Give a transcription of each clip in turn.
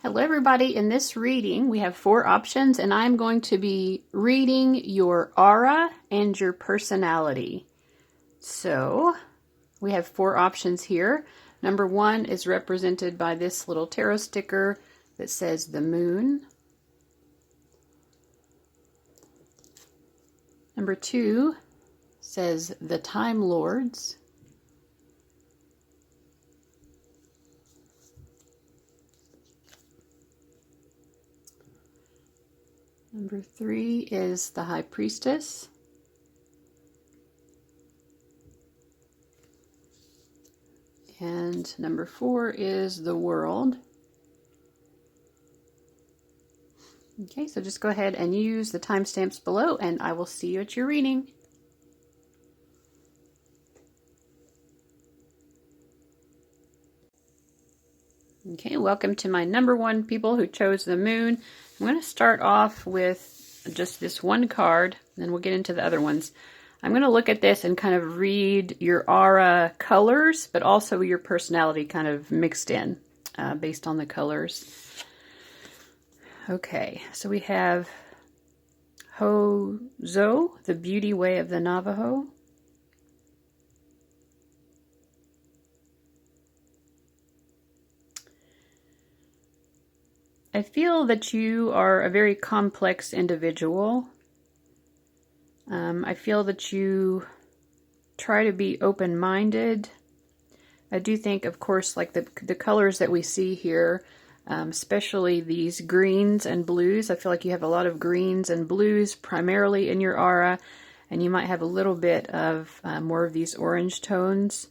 Hello everybody, in this reading we have 4 options and I'm going to be reading your aura and your personality. So we have 4 options here. Number 1 is represented by this little tarot sticker that says the moon. Number 2 says the Time Lords. Number 3 is the High Priestess. And number 4 is the World. Okay, so just go ahead and use the timestamps below and I will see you at your reading. Okay, welcome to my number 1 people who chose the moon. I'm going to start off with just this one card, and then we'll get into the other ones. I'm going to look at this and kind of read your aura colors, but also your personality kind of mixed in based on the colors. Okay, so we have Hozo, the beauty way of the Navajo. I feel that you are a very complex individual. I feel that you try to be open-minded. I do think, of course, like the colors that we see here, especially these greens and blues. I feel like you have a lot of greens and blues primarily in your aura, and you might have a little bit of more of these orange tones.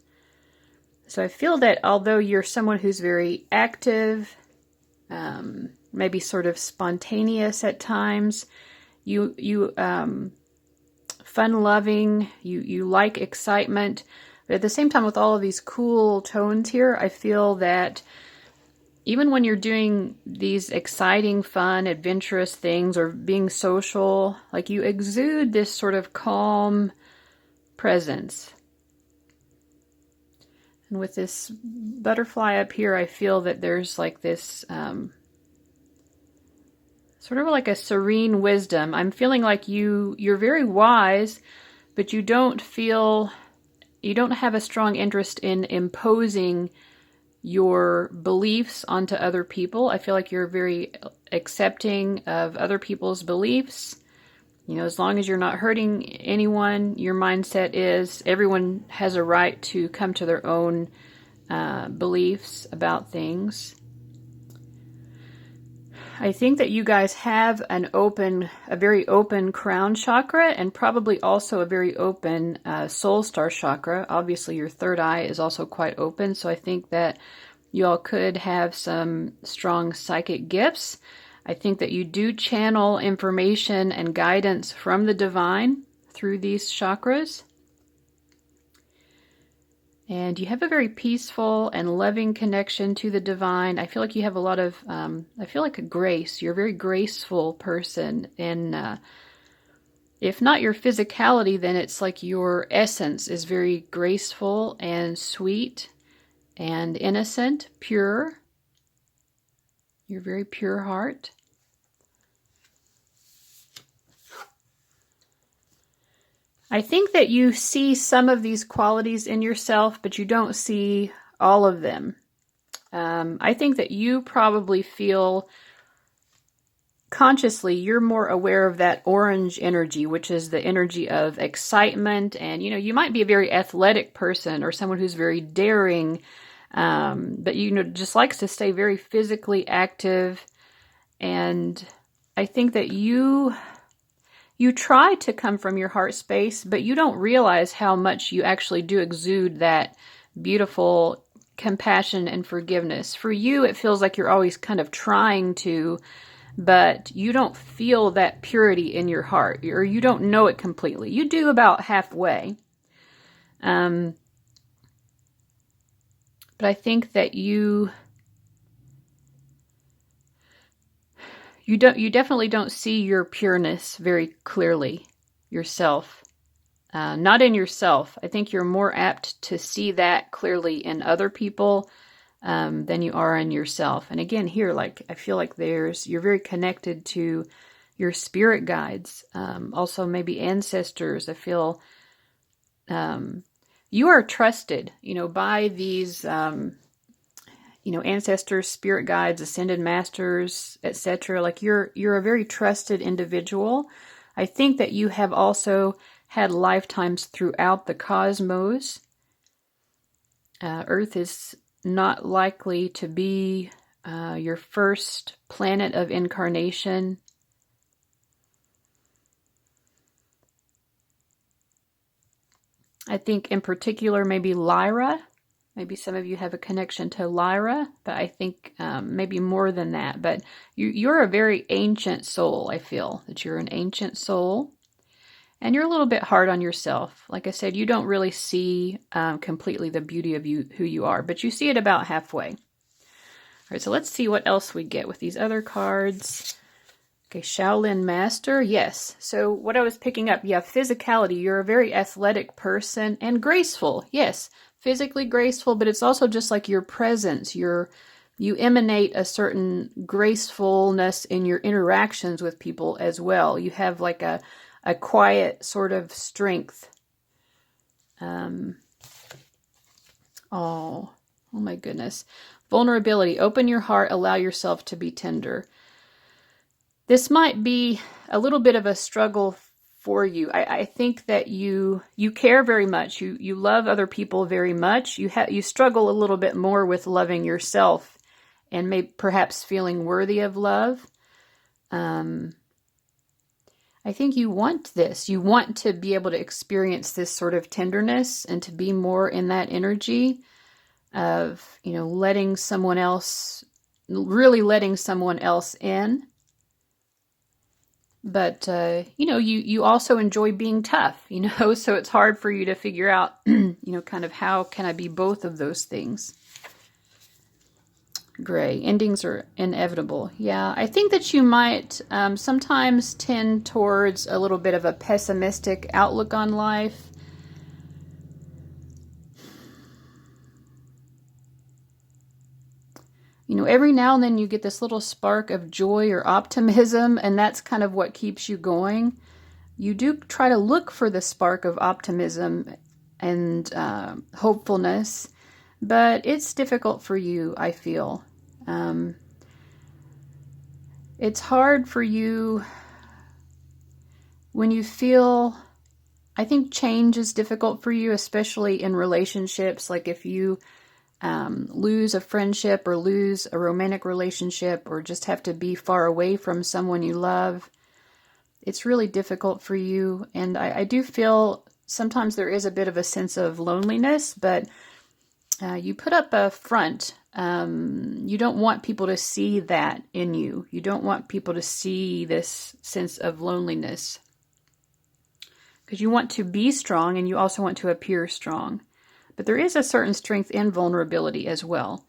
So I feel that although you're someone who's very active, maybe sort of spontaneous at times, you fun-loving, you like excitement, but at the same time with all of these cool tones here, I feel that even when you're doing these exciting, fun, adventurous things or being social, like you exude this sort of calm presence. And with this butterfly up here, I feel that there's like this sort of like a serene wisdom. I'm feeling like you're very wise, but you don't have a strong interest in imposing your beliefs onto other people. I feel like you're very accepting of other people's beliefs. You know, as long as you're not hurting anyone, your mindset is everyone has a right to come to their own beliefs about things. I think that you guys have a very open crown chakra and probably also a very open soul star chakra. Obviously, your third eye is also quite open, so I think that you all could have some strong psychic gifts. I think that you do channel information and guidance from the divine through these chakras. And you have a very peaceful and loving connection to the divine. I feel like you have a lot of, I feel like a grace. You're a very graceful person. And if not your physicality, then it's like your essence is very graceful and sweet and innocent, pure. You're a very pure heart. I think that you see some of these qualities in yourself, but you don't see all of them. I think that you probably feel consciously you're more aware of that orange energy, which is the energy of excitement. And, you know, you might be a very athletic person or someone who's very daring, but, you know, just likes to stay very physically active. And I think that you try to come from your heart space, but you don't realize how much you actually do exude that beautiful compassion and forgiveness. For you, it feels like you're always kind of trying to, but you don't feel that purity in your heart, or you don't know it completely. You do about halfway. But I think that you definitely don't see your pureness very clearly yourself. Not in yourself. I think you're more apt to see that clearly in other people than you are in yourself. And again, here, like, I feel like you're very connected to your spirit guides, also maybe ancestors. I feel you are trusted, by these, ancestors, spirit guides, ascended masters, etc. Like you're a very trusted individual. I think that you have also had lifetimes throughout the cosmos. Earth is not likely to be your first planet of incarnation. I think in particular maybe Lyra. Maybe some of you have a connection to Lyra, but I think maybe more than that. But you're a very ancient soul. I feel that you're an ancient soul. And you're a little bit hard on yourself. Like I said, you don't really see completely the beauty of who you are, but you see it about halfway. All right, so let's see what else we get with these other cards. Okay, Shaolin Master, yes. So what I was picking up, physicality. You're a very athletic person and graceful, yes. Physically graceful, but it's also just like your presence. You emanate a certain gracefulness in your interactions with people as well. You have like a quiet sort of strength. Oh my goodness. Vulnerability. Open your heart. Allow yourself to be tender. This might be a little bit of a struggle for you. I think that you care very much. You love other people very much. You struggle a little bit more with loving yourself and maybe perhaps feeling worthy of love. I think you want this. You want to be able to experience this sort of tenderness and to be more in that energy of, letting someone else in. But, you also enjoy being tough, so it's hard for you to figure out, kind of how can I be both of those things. Gray. Endings are inevitable. Yeah, I think that you might sometimes tend towards a little bit of a pessimistic outlook on life. Every now and then you get this little spark of joy or optimism, and that's kind of what keeps you going. You do try to look for the spark of optimism and hopefulness, but it's difficult for you, I feel. It's hard for you when you feel, I think change is difficult for you, especially in relationships. Like if you lose a friendship or lose a romantic relationship or just have to be far away from someone you love, it's really difficult for you. And I do feel sometimes there is a bit of a sense of loneliness, but you put up a front. You don't want people to see that in you. You don't want people to see this sense of loneliness because you want to be strong and you also want to appear strong. But there is a certain strength in vulnerability as well.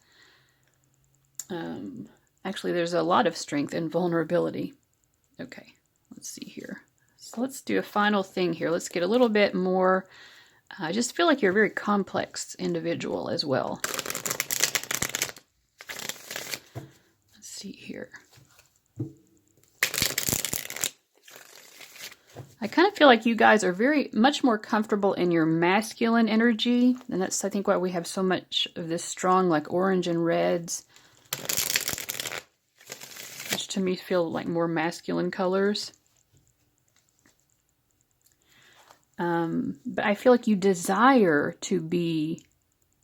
Actually, there's a lot of strength in vulnerability. Okay, let's see here. So let's do a final thing here. Let's get a little bit more. I just feel like you're a very complex individual as well. Let's see here. I kind of feel like you guys are very much more comfortable in your masculine energy. And that's, I think, why we have so much of this strong, like orange and reds. Which to me feel like more masculine colors. But I feel like you desire to be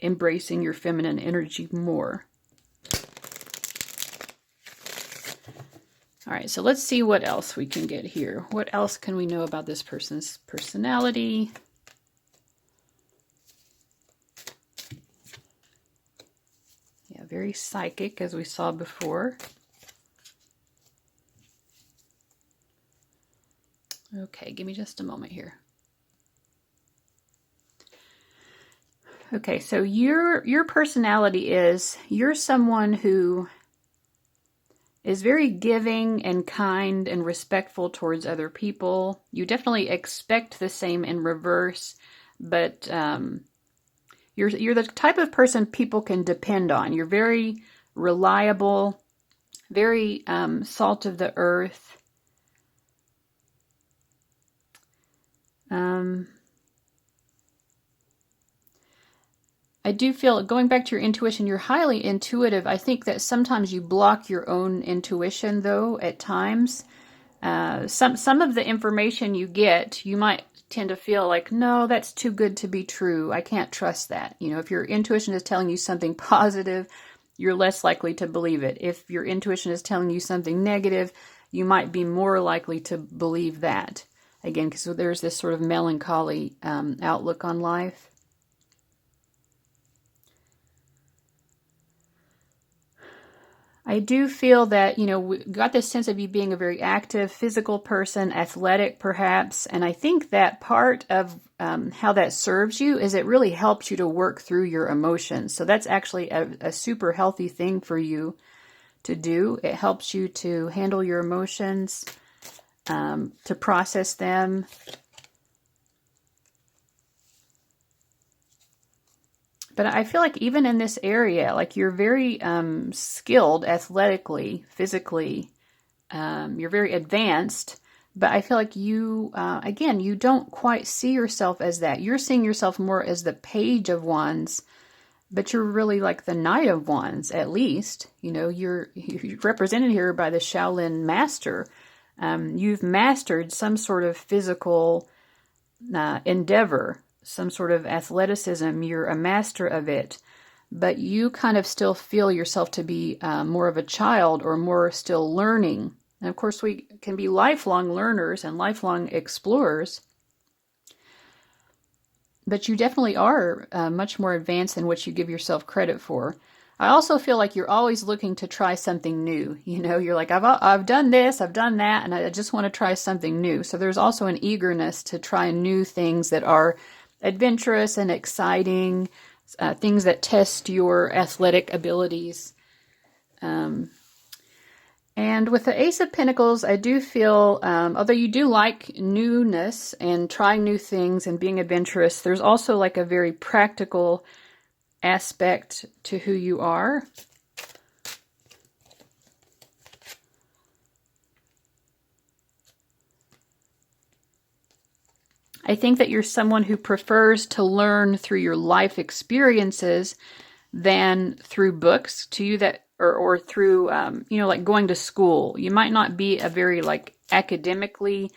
embracing your feminine energy more. All right, so let's see what else we can get here. What else can we know about this person's personality? Yeah, very psychic, as we saw before. Okay, give me just a moment here. Okay, so your personality is, you're someone who is very giving and kind and respectful towards other people. You definitely expect the same in reverse, but You're the type of person people can depend on. You're very reliable, very salt of the earth. I do feel, going back to your intuition, you're highly intuitive. I think that sometimes you block your own intuition, though, at times. Some of the information you get, you might tend to feel like, no, that's too good to be true. I can't trust that. You know, if your intuition is telling you something positive, you're less likely to believe it. If your intuition is telling you something negative, you might be more likely to believe that. Again, because there's this sort of melancholy outlook on life. I do feel that, we got this sense of you being a very active, physical person, athletic perhaps, and I think that part of how that serves you is it really helps you to work through your emotions. So that's actually a super healthy thing for you to do. It helps you to handle your emotions, to process them. But I feel like even in this area, like you're very skilled athletically, physically. You're very advanced. But I feel like you, again, you don't quite see yourself as that. You're seeing yourself more as the Page of Wands, but you're really like the Knight of Wands, at least. You're represented here by the Shaolin Master. You've mastered some sort of physical endeavor, some sort of athleticism. You're a master of it, but you kind of still feel yourself to be more of a child or more still learning. And of course, we can be lifelong learners and lifelong explorers, but you definitely are much more advanced than what you give yourself credit for. I also feel like you're always looking to try something new. You're like, I've done this, I've done that, and I just want to try something new. So there's also an eagerness to try new things that are adventurous and exciting, things that test your athletic abilities. And with the Ace of Pentacles, I do feel, although you do like newness and trying new things and being adventurous, there's also like a very practical aspect to who you are. I think that you're someone who prefers to learn through your life experiences than through books to you that, or through, like going to school. You might not be a very like academically,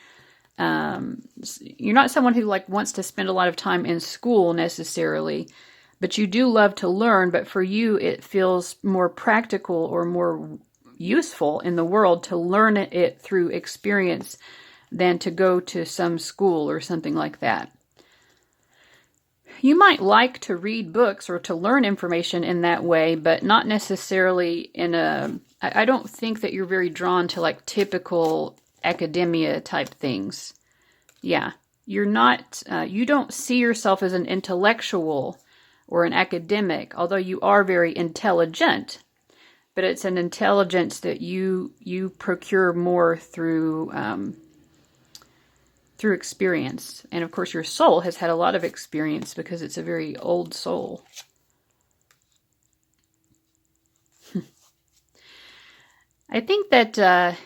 you're not someone who like wants to spend a lot of time in school necessarily, but you do love to learn. But for you, it feels more practical or more useful in the world to learn it through experience than to go to some school or something like that. You might like to read books or to learn information in that way, but not necessarily I don't think that you're very drawn to like typical academia type things. Yeah, you're not, you don't see yourself as an intellectual or an academic, although you are very intelligent, but it's an intelligence that you procure more through experience. And of course, your soul has had a lot of experience because it's a very old soul. I think that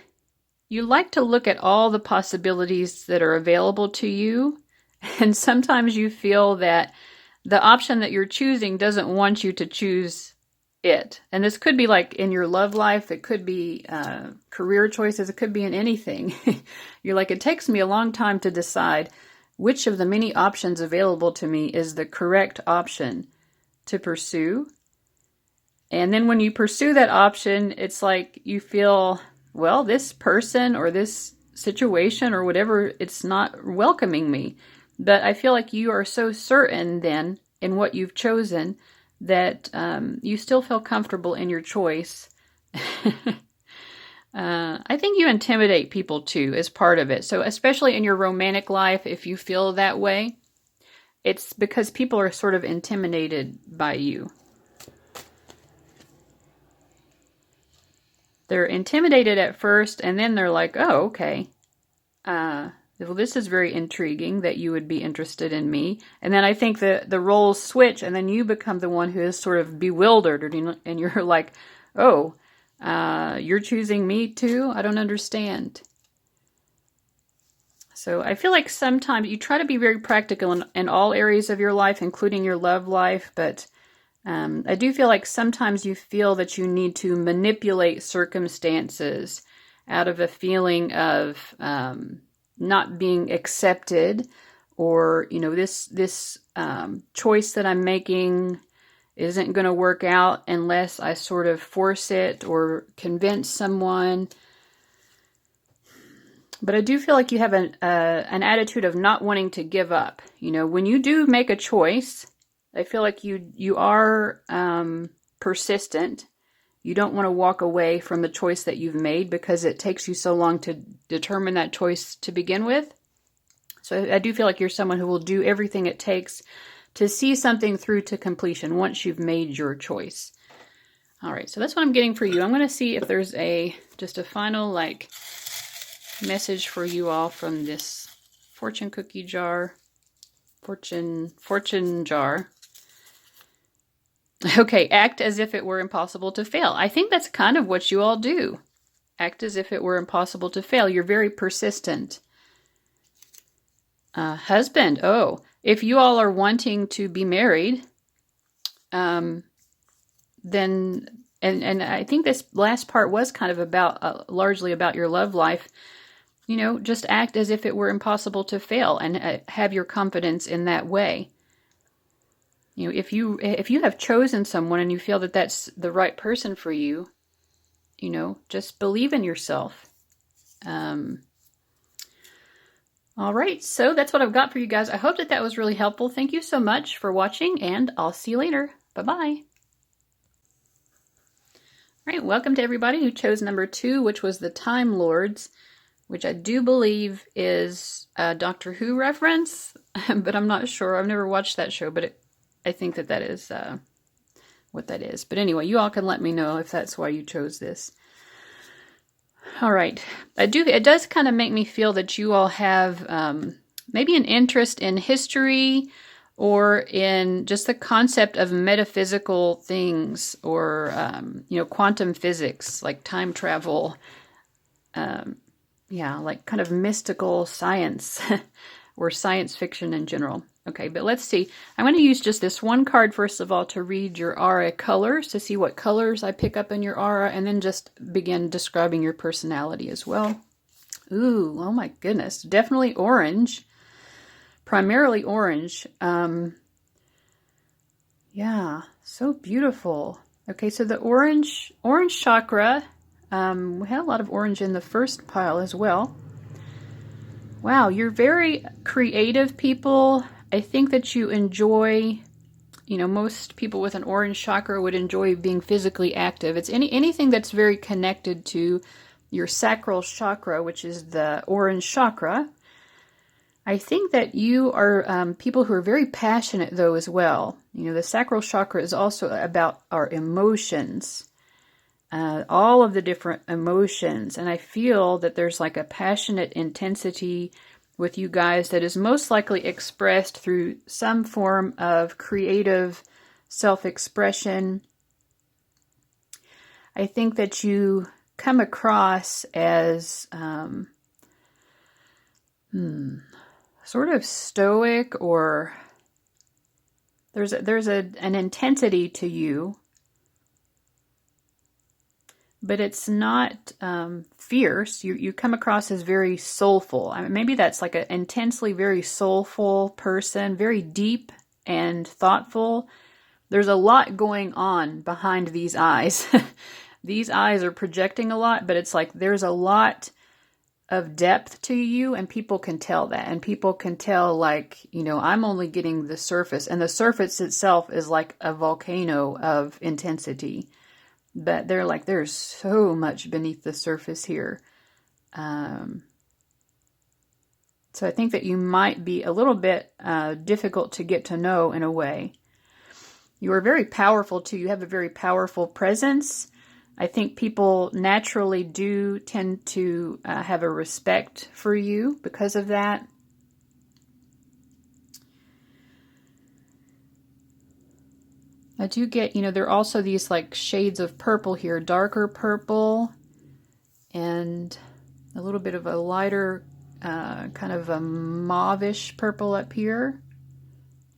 you like to look at all the possibilities that are available to you. And sometimes you feel that the option that you're choosing doesn't want you to choose it. And this could be like in your love life. It could be career choices. It could be in anything. You're like, it takes me a long time to decide which of the many options available to me is the correct option to pursue. And then when you pursue that option, it's like you feel, well, this person or this situation or whatever, it's not welcoming me. But I feel like you are so certain then in what you've chosen that you still feel comfortable in your choice. I think you intimidate people too as part of it. So especially in your romantic life, if you feel that way, it's because people are sort of intimidated by you. They're intimidated at first, and then they're like, oh, okay. Well, this is very intriguing that you would be interested in me. And then I think the roles switch, and then you become the one who is sort of bewildered, and you're like, oh, you're choosing me too? I don't understand. So I feel like sometimes you try to be very practical in all areas of your life, including your love life, but I do feel like sometimes you feel that you need to manipulate circumstances out of a feeling of not being accepted, or, this choice that I'm making isn't going to work out unless I sort of force it or convince someone. But I do feel like you have an attitude of not wanting to give up. When you do make a choice, I feel like you are persistent. You don't want to walk away from the choice that you've made because it takes you so long to determine that choice to begin with. So I do feel like you're someone who will do everything it takes to see something through to completion once you've made your choice. All right, so that's what I'm getting for you. I'm going to see if there's just a final message for you all from this fortune cookie jar, fortune jar. Okay, act as if it were impossible to fail. I think that's kind of what you all do. Act as if it were impossible to fail. You're very persistent. Husband, if you all are wanting to be married, then, and I think this last part was kind of about, largely about your love life. Just act as if it were impossible to fail and have your confidence in that way. If you have chosen someone and you feel that that's the right person for you, just believe in yourself. All right, so that's what I've got for you guys. I hope that was really helpful. Thank you so much for watching, and I'll see you later. Bye-bye. All right, welcome to everybody who chose number 2, which was the Time Lords, which I do believe is a Doctor Who reference, but I'm not sure. I've never watched that show, but I think that is what that is. But anyway, you all can let me know if that's why you chose this. All right. It does kind of make me feel that you all have maybe an interest in history or in just the concept of metaphysical things, or, quantum physics, like time travel. Like kind of mystical science or science fiction in general. Okay, but let's see. I'm going to use just this one card, first of all, to read your aura colors, to see what colors I pick up in your aura, and then just begin describing your personality as well. Ooh, oh my goodness. Definitely orange. Primarily orange. Yeah, so beautiful. Okay, so the orange chakra, we had a lot of orange in the first pile as well. Wow, you're very creative people. I think that you enjoy, most people with an orange chakra would enjoy being physically active. It's anything that's very connected to your sacral chakra, which is the orange chakra. I think that you are people who are very passionate, though, as well. The sacral chakra is also about our emotions, all of the different emotions. And I feel that there's like a passionate intensity with you guys that is most likely expressed through some form of creative self-expression. I think that you come across as sort of stoic, or there's an intensity to you, but it's not fierce. You come across as very soulful. I mean, maybe that's like an intensely very soulful person, very deep and thoughtful. There's a lot going on behind these eyes. These eyes are projecting a lot, but it's like there's a lot of depth to you, and people can tell that. And people can tell, like, I'm only getting the surface, and the surface itself is like a volcano of intensity. But they're like, there's so much beneath the surface here. So I think that you might be a little bit difficult to get to know in a way. You are very powerful too. You have a very powerful presence. I think people naturally do tend to have a respect for you because of that. I do get, there are also these like shades of purple here, darker purple and a little bit of a lighter kind of a mauvish purple up here.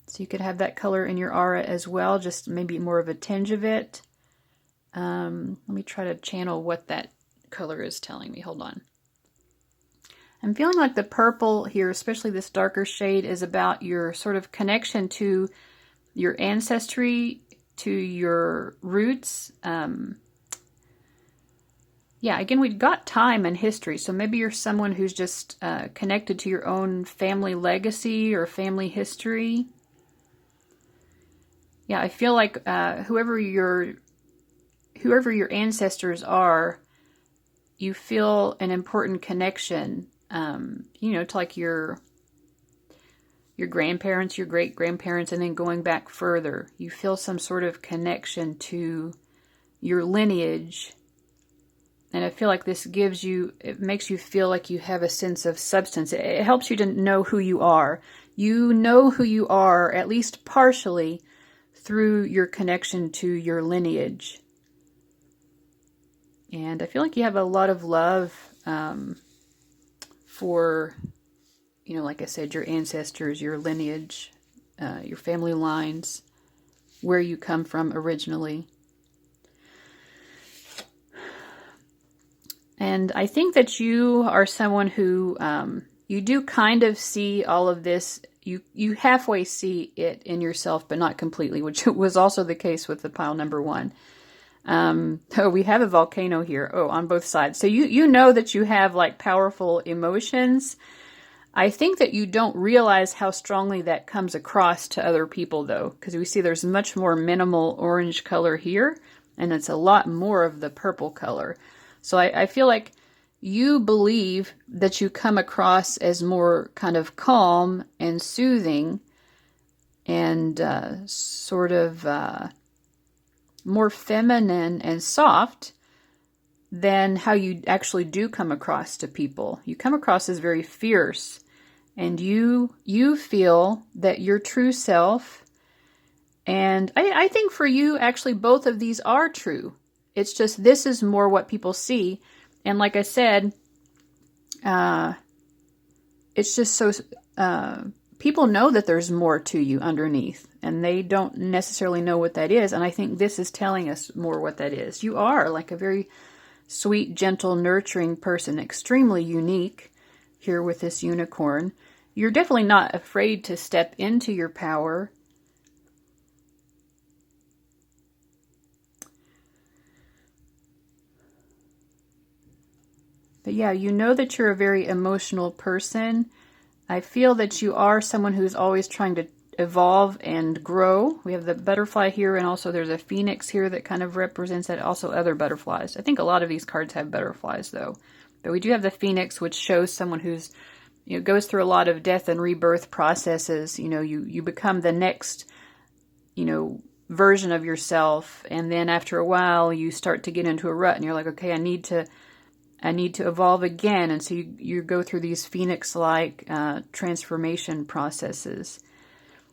So you could have that color in your aura as well, just maybe more of a tinge of it. Let me try to channel what that color is telling me. Hold on. I'm feeling like the purple here, especially this darker shade, is about your sort of connection to your ancestry, to your roots. Yeah, again, we've got time and history, so maybe you're someone who's just connected to your own family legacy or family history. Yeah, I feel like whoever your ancestors are, you feel an important connection, to like your grandparents, your great-grandparents, and then going back further. You feel some sort of connection to your lineage. And I feel like this it makes you feel like you have a sense of substance. It helps you to know who you are. You know who you are, at least partially, through your connection to your lineage. And I feel like you have a lot of love for, like I said, your ancestors, your lineage, your family lines, where you come from originally. And I think that you are someone who, you do kind of see all of this. You halfway see it in yourself, but not completely, which was also the case with the pile number 1. We have a volcano here. On both sides. So you know that you have like powerful emotions. I think that you don't realize how strongly that comes across to other people though, because we see there's much more minimal orange color here, and it's a lot more of the purple color. So I feel like you believe that you come across as more kind of calm and soothing and sort of more feminine and soft than how you actually do come across to people. You come across as very fierce, and you feel that your true self, and I think for you, actually, both of these are true. It's just this is more what people see. And like I said, it's just so... people know that there's more to you underneath, and they don't necessarily know what that is. And I think this is telling us more what that is. You are like a very sweet, gentle, nurturing person, extremely unique here with this unicorn. You're definitely not afraid to step into your power. But yeah, you know that you're a very emotional person. I feel that you are someone who's always trying to evolve and grow. We have the butterfly here, and also there's a phoenix here that kind of represents that. Also other butterflies. I think a lot of these cards have butterflies though. But we do have the phoenix, which shows someone who's, goes through a lot of death and rebirth processes. You become the next, version of yourself. And then after a while, you start to get into a rut, and you're like, okay, I need to evolve again. And so you go through these phoenix-like transformation processes.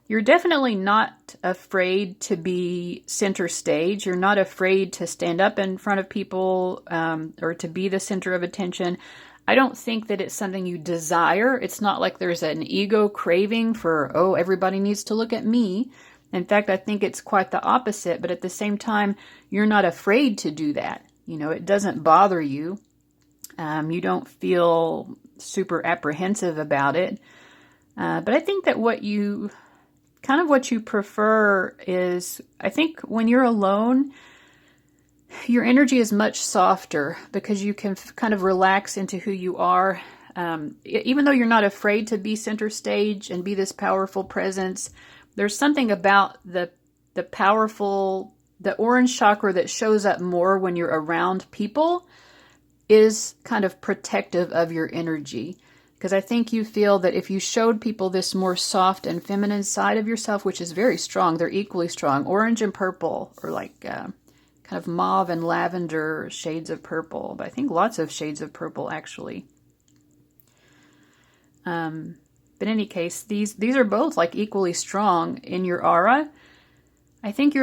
You're definitely not afraid to be center stage. You're not afraid to stand up in front of people or to be the center of attention. I don't think that it's something you desire. It's not like there's an ego craving for, everybody needs to look at me. In fact, I think it's quite the opposite. But at the same time, you're not afraid to do that. It doesn't bother you. You don't feel super apprehensive about it. But I think that what you prefer is, I think when you're alone, your energy is much softer because you can kind of relax into who you are. Even though you're not afraid to be center stage and be this powerful presence, there's something about the orange chakra that shows up more when you're around people is kind of protective of your energy. Because I think you feel that if you showed people this more soft and feminine side of yourself, which is very strong, they're equally strong. Orange and purple are like kind of mauve and lavender shades of purple, but I think lots of shades of purple actually. But in any case, these are both like equally strong in your aura. I think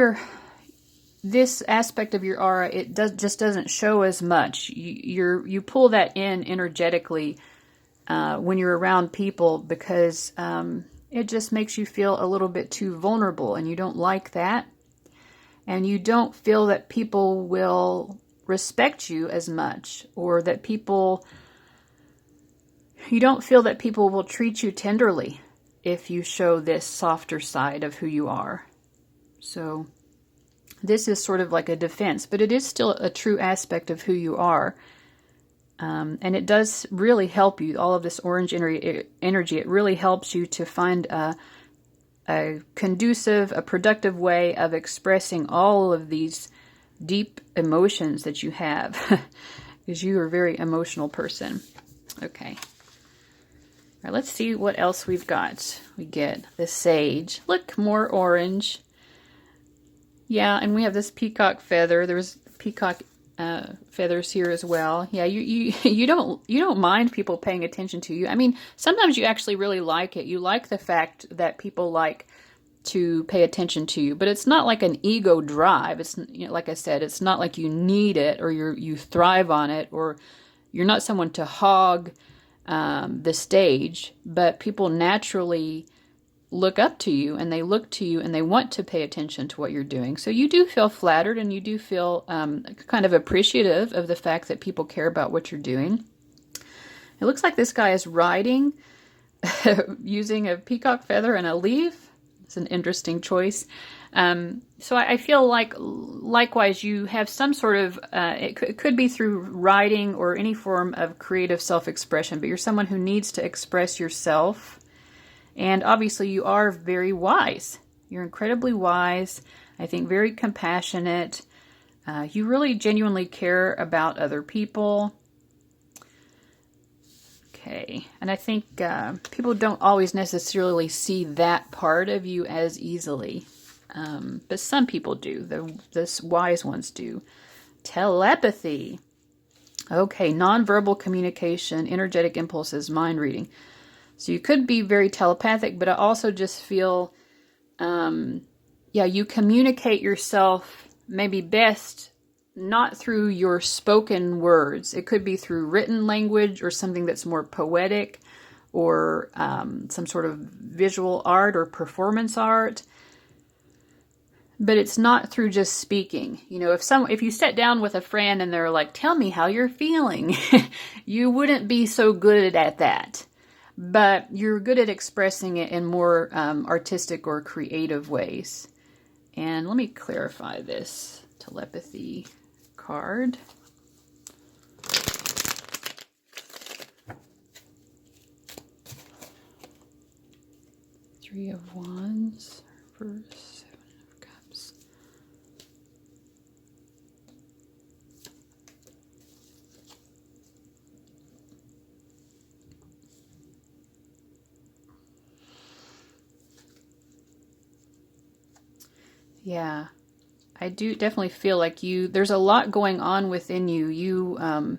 this aspect of your aura, it just doesn't show as much. You pull that in energetically when you're around people, because it just makes you feel a little bit too vulnerable, and you don't like that. And you don't feel that people will respect you as much, or that you don't feel that people will treat you tenderly if you show this softer side of who you are. So this is sort of like a defense, but it is still a true aspect of who you are. And it does really help you. All of this orange energy, it really helps you to find a conducive, a productive way of expressing all of these deep emotions that you have, because you are a very emotional person. Okay. All right, let's see what else we've got. We get the sage. Look, more orange. Yeah, and we have this peacock feather. There's peacock feathers here as well. Yeah, you don't mind people paying attention to you. I mean, sometimes you actually really like it. You like the fact that people like to pay attention to you, but it's not like an ego drive. It's, like I said, it's not like you need it, or you thrive on it, or you're not someone to hog the stage. But people naturally look up to you, and they look to you, and they want to pay attention to what you're doing. So you do feel flattered, and you do feel kind of appreciative of the fact that people care about what you're doing. It looks like this guy is riding using a peacock feather and a leaf. It's an interesting choice. So I feel like, likewise, you have some sort of, it could be through writing or any form of creative self-expression, but you're someone who needs to express yourself. And obviously you are very wise. You're incredibly wise. I think very compassionate. You really genuinely care about other people. Okay. And I think people don't always necessarily see that part of you as easily. But some people do. The wise ones do. Telepathy. Okay. Nonverbal communication, energetic impulses, mind reading. So you could be very telepathic, but I also just feel, you communicate yourself maybe best not through your spoken words. It could be through written language, or something that's more poetic, or some sort of visual art or performance art. But it's not through just speaking. If you sat down with a friend and they're like, "Tell me how you're feeling," you wouldn't be so good at that. But you're good at expressing it in more artistic or creative ways. And let me clarify this telepathy card. Three of Wands, reverse, 7 of Cups. Yeah, I do definitely feel like there's a lot going on within you. I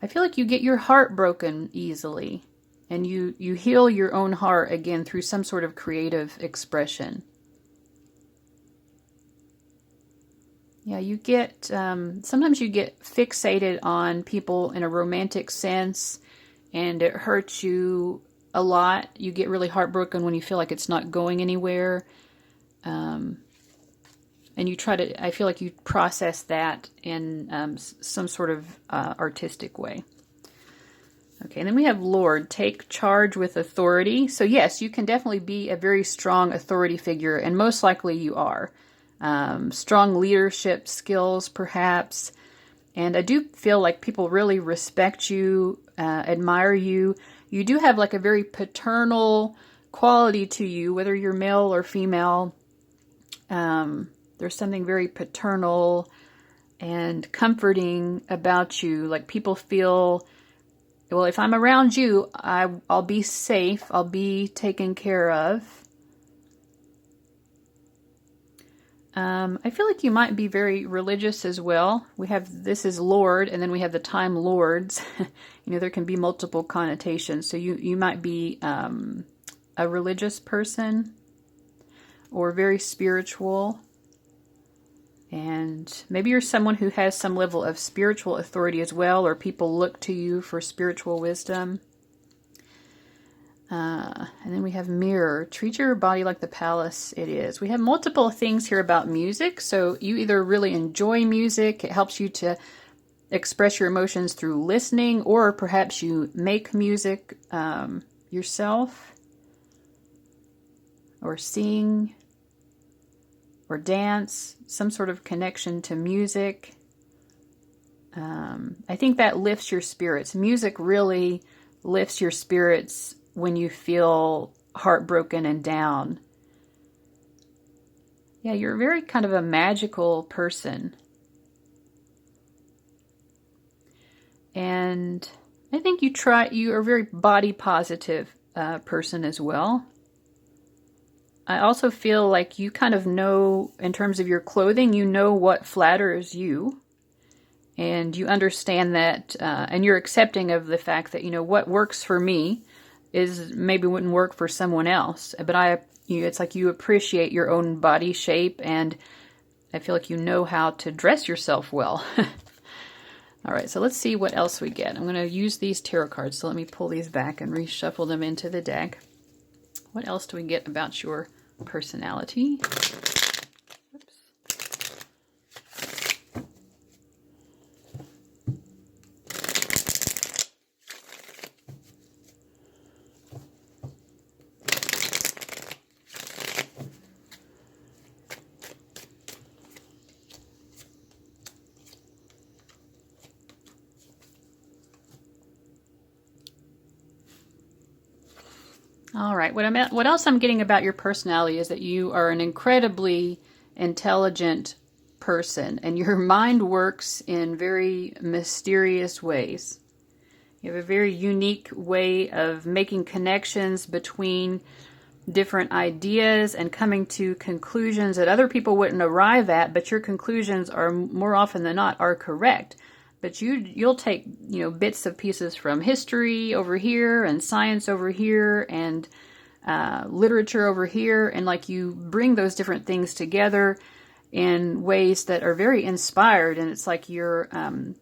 feel like you get your heart broken easily, and you heal your own heart again through some sort of creative expression. Yeah, you get, sometimes you get fixated on people in a romantic sense, and it hurts you a lot. You get really heartbroken when you feel like it's not going anywhere. And I feel like you process that in some sort of artistic way. Okay, and then we have Lord, take charge with authority. So yes, you can definitely be a very strong authority figure, and most likely you are. Strong leadership skills, perhaps. And I do feel like people really respect you, admire you. You do have like a very paternal quality to you, whether you're male or female. There's something very paternal and comforting about you. Like people feel, well, if I'm around you, I'll be safe. I'll be taken care of. I feel like you might be very religious as well. We have, this is Lord, and then we have the Time Lords. There can be multiple connotations. So you might be a religious person or very spiritual. And maybe you're someone who has some level of spiritual authority as well, or people look to you for spiritual wisdom. And then we have Mirror. Treat your body like the palace it is. We have multiple things here about music. So you either really enjoy music, it helps you to express your emotions through listening, or perhaps you make music yourself, or sing, or dance, some sort of connection to music. I think that lifts your spirits. Music really lifts your spirits when you feel heartbroken and down. Yeah, you're very kind of a magical person. And I think you are a very body positive person as well. I also feel like you kind of know, in terms of your clothing, you know what flatters you. And you understand that, and you're accepting of the fact that, what works for me is maybe wouldn't work for someone else. But it's like you appreciate your own body shape, and I feel like you know how to dress yourself well. All right, so let's see what else we get. I'm going to use these tarot cards, so let me pull these back and reshuffle them into the deck. What else do we get about your personality? All right. What else I'm getting about your personality is that you are an incredibly intelligent person, and your mind works in very mysterious ways. You have a very unique way of making connections between different ideas and coming to conclusions that other people wouldn't arrive at, but your conclusions are more often than not are correct. But you'll take, bits of pieces from history over here and science over here and literature over here, and you bring those different things together in ways that are very inspired, and it's like you're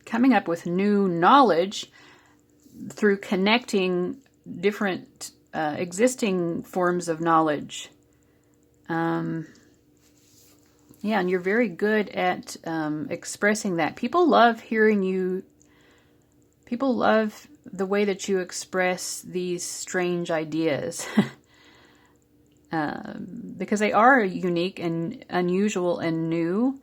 coming up with new knowledge through connecting different existing forms of knowledge. Yeah, and you're very good at expressing that. People love hearing you. People love the way that you express these strange ideas. Because they are unique and unusual and new.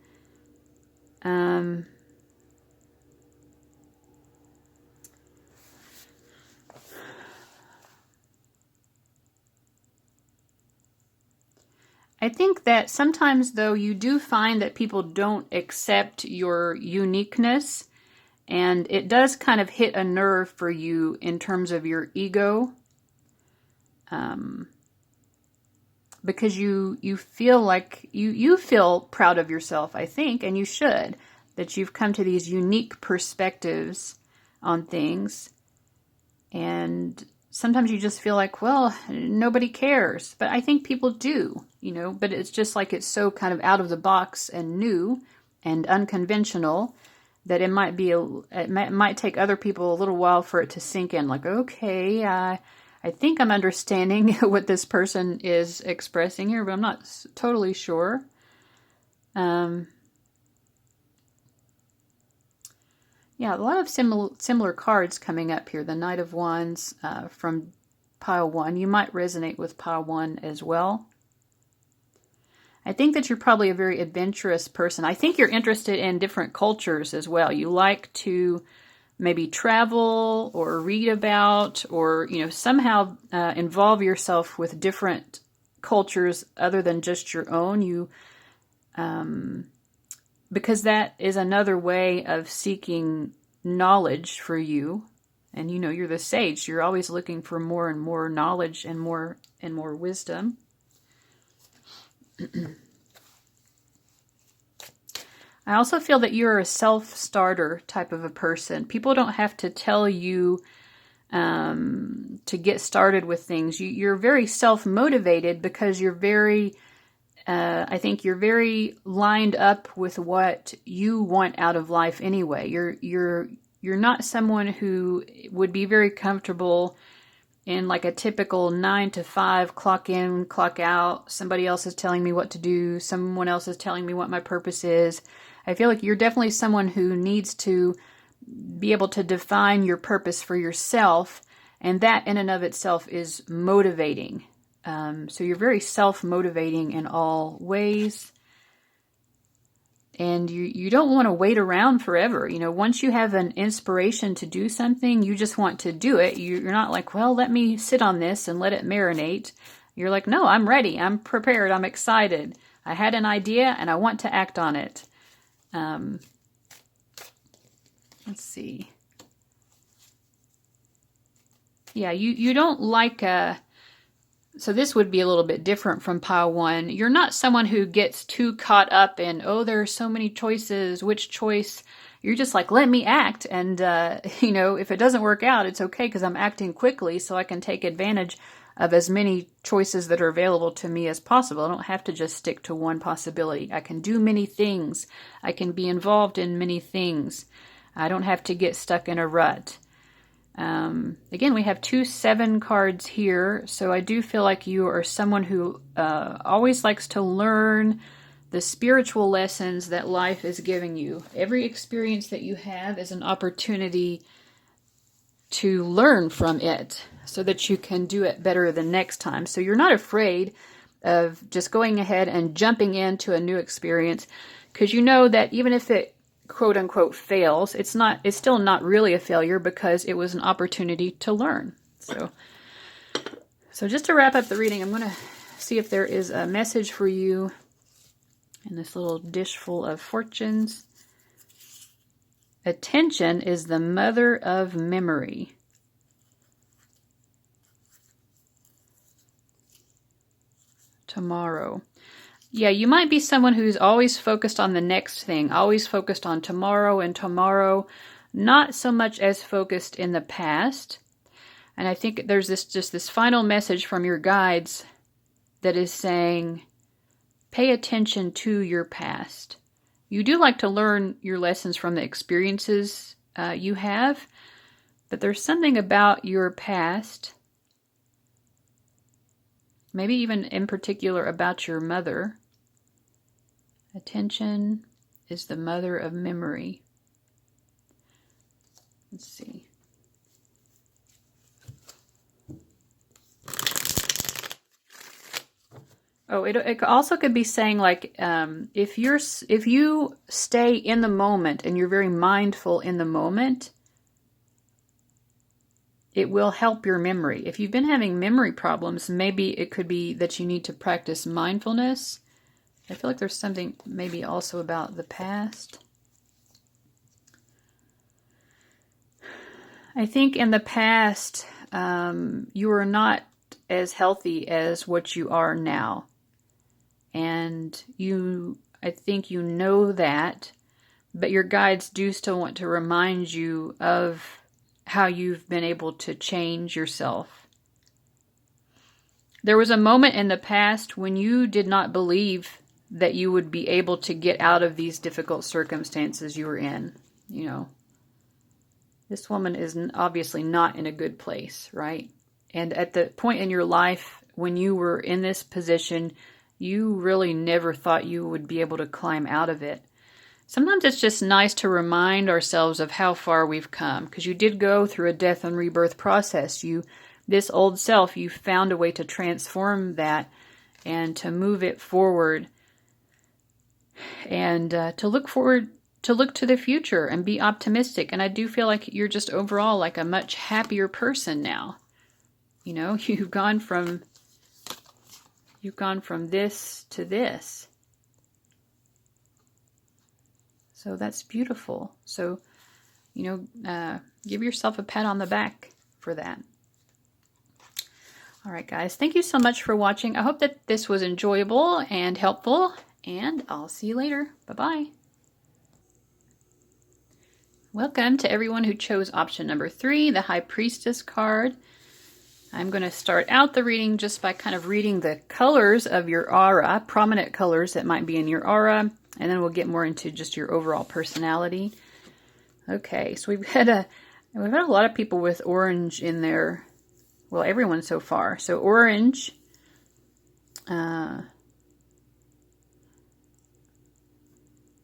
I think that sometimes, though, you do find that people don't accept your uniqueness, and it does kind of hit a nerve for you in terms of your ego, because you feel like you feel proud of yourself, I think, and you should, that you've come to these unique perspectives on things, and sometimes you just feel like, well, nobody cares. But I think people do, but it's just like it's so kind of out of the box and new and unconventional that it might take other people a little while for it to sink in. Like, okay, I think I'm understanding what this person is expressing here, but I'm not totally sure. Yeah, a lot of similar cards coming up here. The Knight of Wands from pile 1. You might resonate with pile 1 as well. I think that you're probably a very adventurous person. I think you're interested in different cultures as well. You like to maybe travel or read about, or somehow involve yourself with different cultures other than just your own. Because that is another way of seeking knowledge for you. And you're the sage. You're always looking for more and more knowledge and more wisdom. I also feel that you're a self-starter type of a person. People don't have to tell you to get started with things. You're very self-motivated because you're very, I think you're very lined up with what you want out of life anyway. You're not someone who would be very comfortable in like a typical 9 to 5 clock in, clock out. Somebody else is telling me what to do. Someone else is telling me what my purpose is. I feel like you're definitely someone who needs to be able to define your purpose for yourself, and that in and of itself is motivating. So you're very self-motivating in all ways, and you don't want to wait around forever. You know, once you have an inspiration to do something, you just want to do it. You're not like, well, let me sit on this and let it marinate. You're like, no, I'm ready. I'm prepared. I'm excited. I had an idea and I want to act on it. Let's see. Yeah, you don't like, so this would be a little bit different from pile 1. You're not someone who gets too caught up in, oh, there are so many choices, which choice? You're just like, let me act. And, you know, if it doesn't work out, it's okay because I'm acting quickly so I can take advantage of as many choices that are available to me as possible. I don't have to just stick to one possibility. I can do many things. I can be involved in many things. I don't have to get stuck in a rut. Again, we have 2 7 cards here, so I do feel like you are someone who always likes to learn the spiritual lessons that life is giving you. Every experience that you have is an opportunity to learn from it so that you can do it better the next time. So you're not afraid of just going ahead and jumping into a new experience, because you know that even if it quote unquote fails, it's still not really a failure because it was an opportunity to learn. So just to wrap up the reading, I'm going to see if there is a message for you in this little dish full of fortunes. Attention is the mother of memory. Tomorrow. Yeah, you might be someone who's always focused on the next thing, always focused on tomorrow and tomorrow, not so much as focused in the past. And I think there's this final message from your guides that is saying, pay attention to your past. You do like to learn your lessons from the experiences you have, but there's something about your past, maybe even in particular about your mother. Attention is the mother of memory. Let's see. Oh, it also could be saying like, if you stay in the moment and you're very mindful in the moment, it will help your memory. If you've been having memory problems, maybe it could be that you need to practice mindfulness. I feel like there's something maybe also about the past. I think in the past, you were not as healthy as what you are now. And I think you know that, but your guides do still want to remind you of how you've been able to change yourself. There was a moment in the past when you did not believe that you would be able to get out of these difficult circumstances you were in. You know, this woman is obviously not in a good place, right? And at the point in your life when you were in this position, you really never thought you would be able to climb out of it. Sometimes it's just nice to remind ourselves of how far we've come, because you did go through a death and rebirth process. This old self, you found a way to transform that and to move it forward, and to look to the future and be optimistic. And I do feel like you're just overall like a much happier person now. You know, you've gone from this to this. So that's beautiful. So, you know, give yourself a pat on the back for that. All right, guys. Thank you so much for watching. I hope that this was enjoyable and helpful, and I'll see you later. Bye-bye. Welcome to everyone who chose option number 3, the High Priestess card. I'm going to start out the reading just by kind of reading the colors of your aura, prominent colors that might be in your aura, and then we'll get more into just your overall personality. Okay, so we've had a lot of people with orange in there. Well, everyone so far. So orange,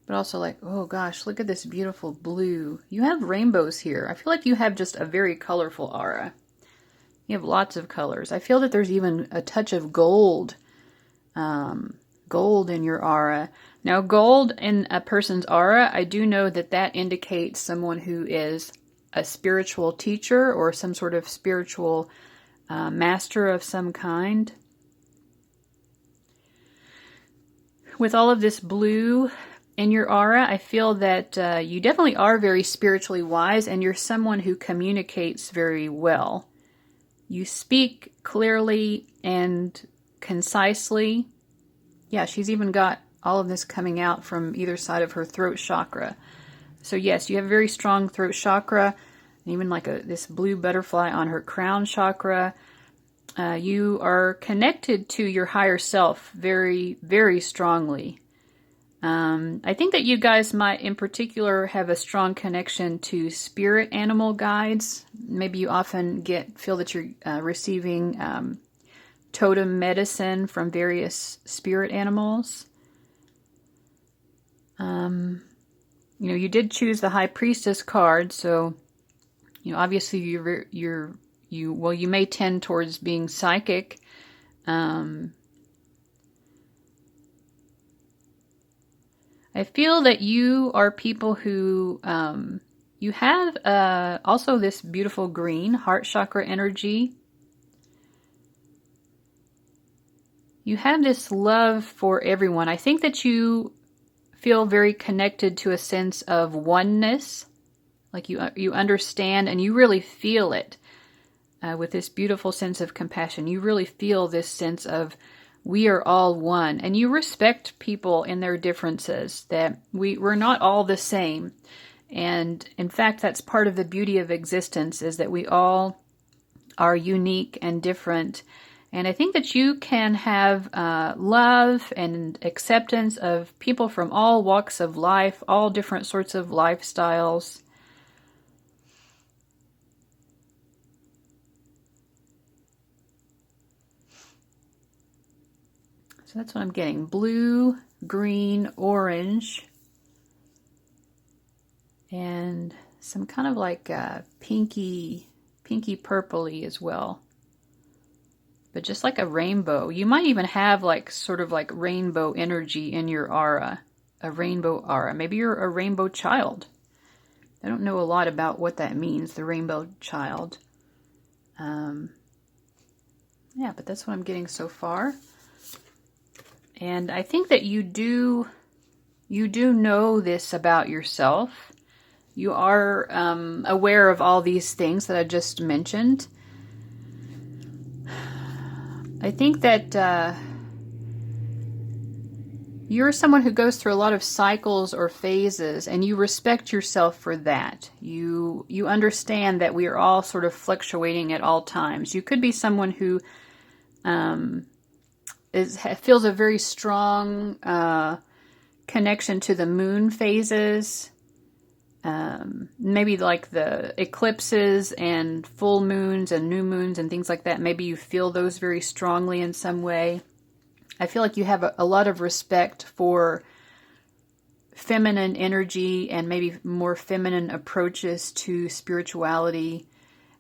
but also like, oh gosh, look at this beautiful blue. You have rainbows here. I feel like you have just a very colorful aura. You have lots of colors. I feel that there's even a touch of gold, gold in your aura. Now, gold in a person's aura, I do know that that indicates someone who is a spiritual teacher or some sort of spiritual master of some kind. With all of this blue in your aura, I feel that you definitely are very spiritually wise, and you're someone who communicates very well. You speak clearly and concisely. Yeah, she's even got all of this coming out from either side of her throat chakra. So yes, you have a very strong throat chakra, and even like this blue butterfly on her crown chakra. You are connected to your higher self very, very strongly. I think that you guys might in particular have a strong connection to spirit animal guides. Maybe you often feel that you're receiving totem medicine from various spirit animals. You did choose the High Priestess card, so obviously you may tend towards being psychic. I feel that you are people who, you have also this beautiful green heart chakra energy. You have this love for everyone. I think that you feel very connected to a sense of oneness. Like you understand and you really feel it with this beautiful sense of compassion. You really feel this sense of we are all one, and you respect people in their differences, that we're not all the same. And in fact, that's part of the beauty of existence, is that we all are unique and different. And I think that you can have love and acceptance of people from all walks of life, all different sorts of lifestyles. So that's what I'm getting. Blue, green, orange, and some kind of like pinky purpley as well. But just like a rainbow. You might even have like sort of like rainbow energy in your aura. A rainbow aura. Maybe you're a rainbow child. I don't know a lot about what that means, the rainbow child. Yeah, but that's what I'm getting so far. And I think that you do know this about yourself. You are aware of all these things that I just mentioned. I think that you're someone who goes through a lot of cycles or phases, and you respect yourself for that. You understand that we are all sort of fluctuating at all times. You could be someone who feels a very strong connection to the moon phases, maybe like the eclipses and full moons and new moons and things like that. Maybe you feel those very strongly in some way. I feel like you have a lot of respect for feminine energy and maybe more feminine approaches to spirituality.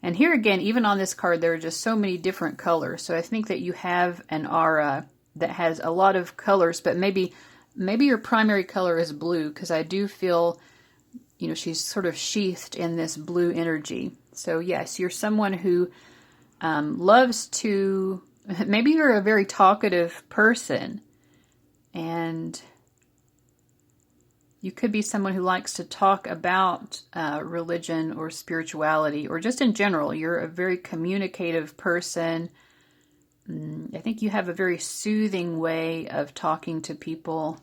And here again, even on this card, there are just so many different colors. So I think that you have an aura that has a lot of colors, but maybe your primary color is blue, because I do feel, she's sort of sheathed in this blue energy. So yes, you're someone who loves to, maybe you're a very talkative person, and you could be someone who likes to talk about religion or spirituality, or just in general. You're a very communicative person. I think you have a very soothing way of talking to people.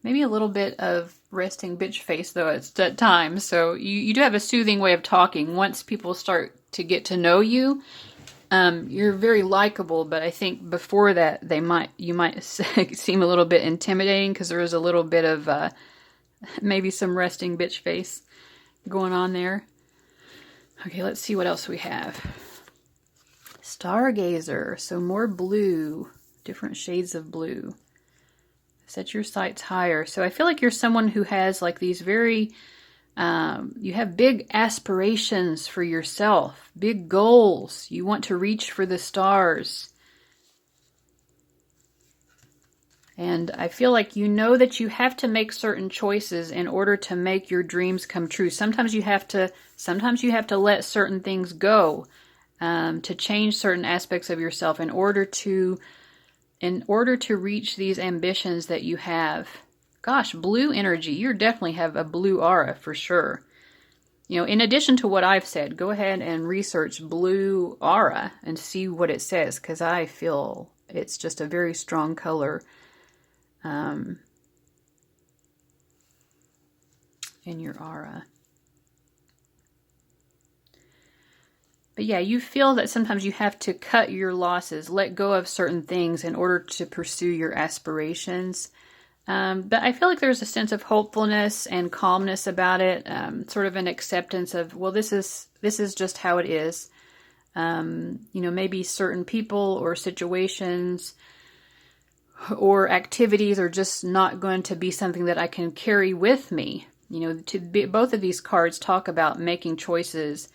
maybe a little bit of resting bitch face though at times. So you do have a soothing way of talking. Once people start to get to know you, you're very likable, but I think before that you might seem a little bit intimidating because there is a little bit of maybe some resting bitch face going on there. Okay, let's see what else we have. Stargazer, so more blue, different shades of blue. Set your sights higher. So I feel like you're someone who has like these very, you have big aspirations for yourself, big goals. You want to reach for the stars. And I feel like you know that you have to make certain choices in order to make your dreams come true. Sometimes you have to let certain things go, to change certain aspects of yourself in order to reach these ambitions that you have. Gosh, blue energy. You definitely have a blue aura for sure. You know, in addition to what I've said, go ahead and research blue aura and see what it says, because I feel it's just a very strong color in your aura. But yeah, you feel that sometimes you have to cut your losses, let go of certain things in order to pursue your aspirations. But I feel like there's a sense of hopefulness and calmness about it, sort of an acceptance of, well, this is just how it is. You know, maybe certain people or situations or activities are just not going to be something that I can carry with me. You know, both of these cards talk about making choices.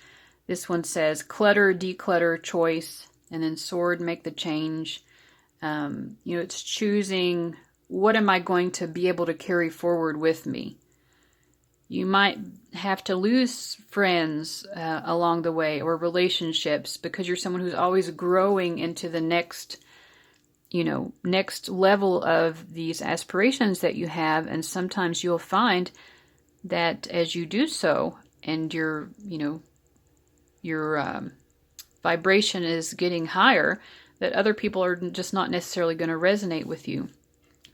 This one says clutter, declutter, choice, and then sword, make the change. You know, it's choosing what am I going to be able to carry forward with me. You might have to lose friends along the way or relationships because you're someone who's always growing into the next level of these aspirations that you have. And sometimes you'll find that as you do so and your vibration is getting higher, that other people are just not necessarily going to resonate with you.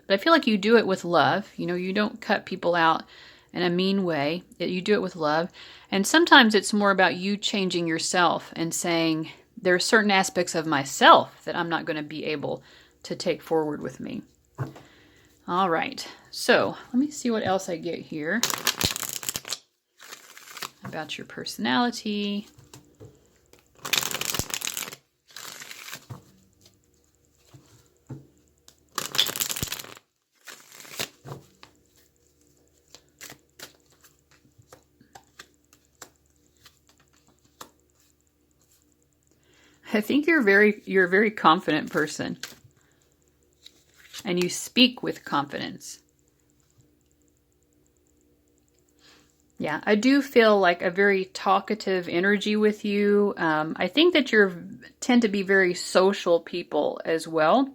But I feel like you do it with love. You know, you don't cut people out in a mean way. You do it with love. And sometimes it's more about you changing yourself and saying, there are certain aspects of myself that I'm not going to be able to take forward with me. All right. So let me see what else I get here about your personality. I think you're a very confident person. And you speak with confidence. Yeah, I do feel like a very talkative energy with you. I think that tend to be very social people as well.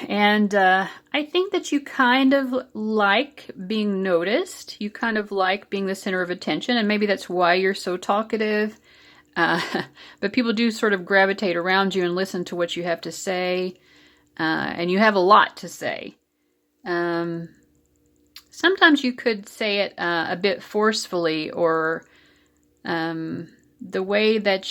And I think that you kind of like being noticed. You kind of like being the center of attention. And maybe that's why you're so talkative. But people do sort of gravitate around you and listen to what you have to say. And you have a lot to say. Sometimes you could say it a bit forcefully, or the way that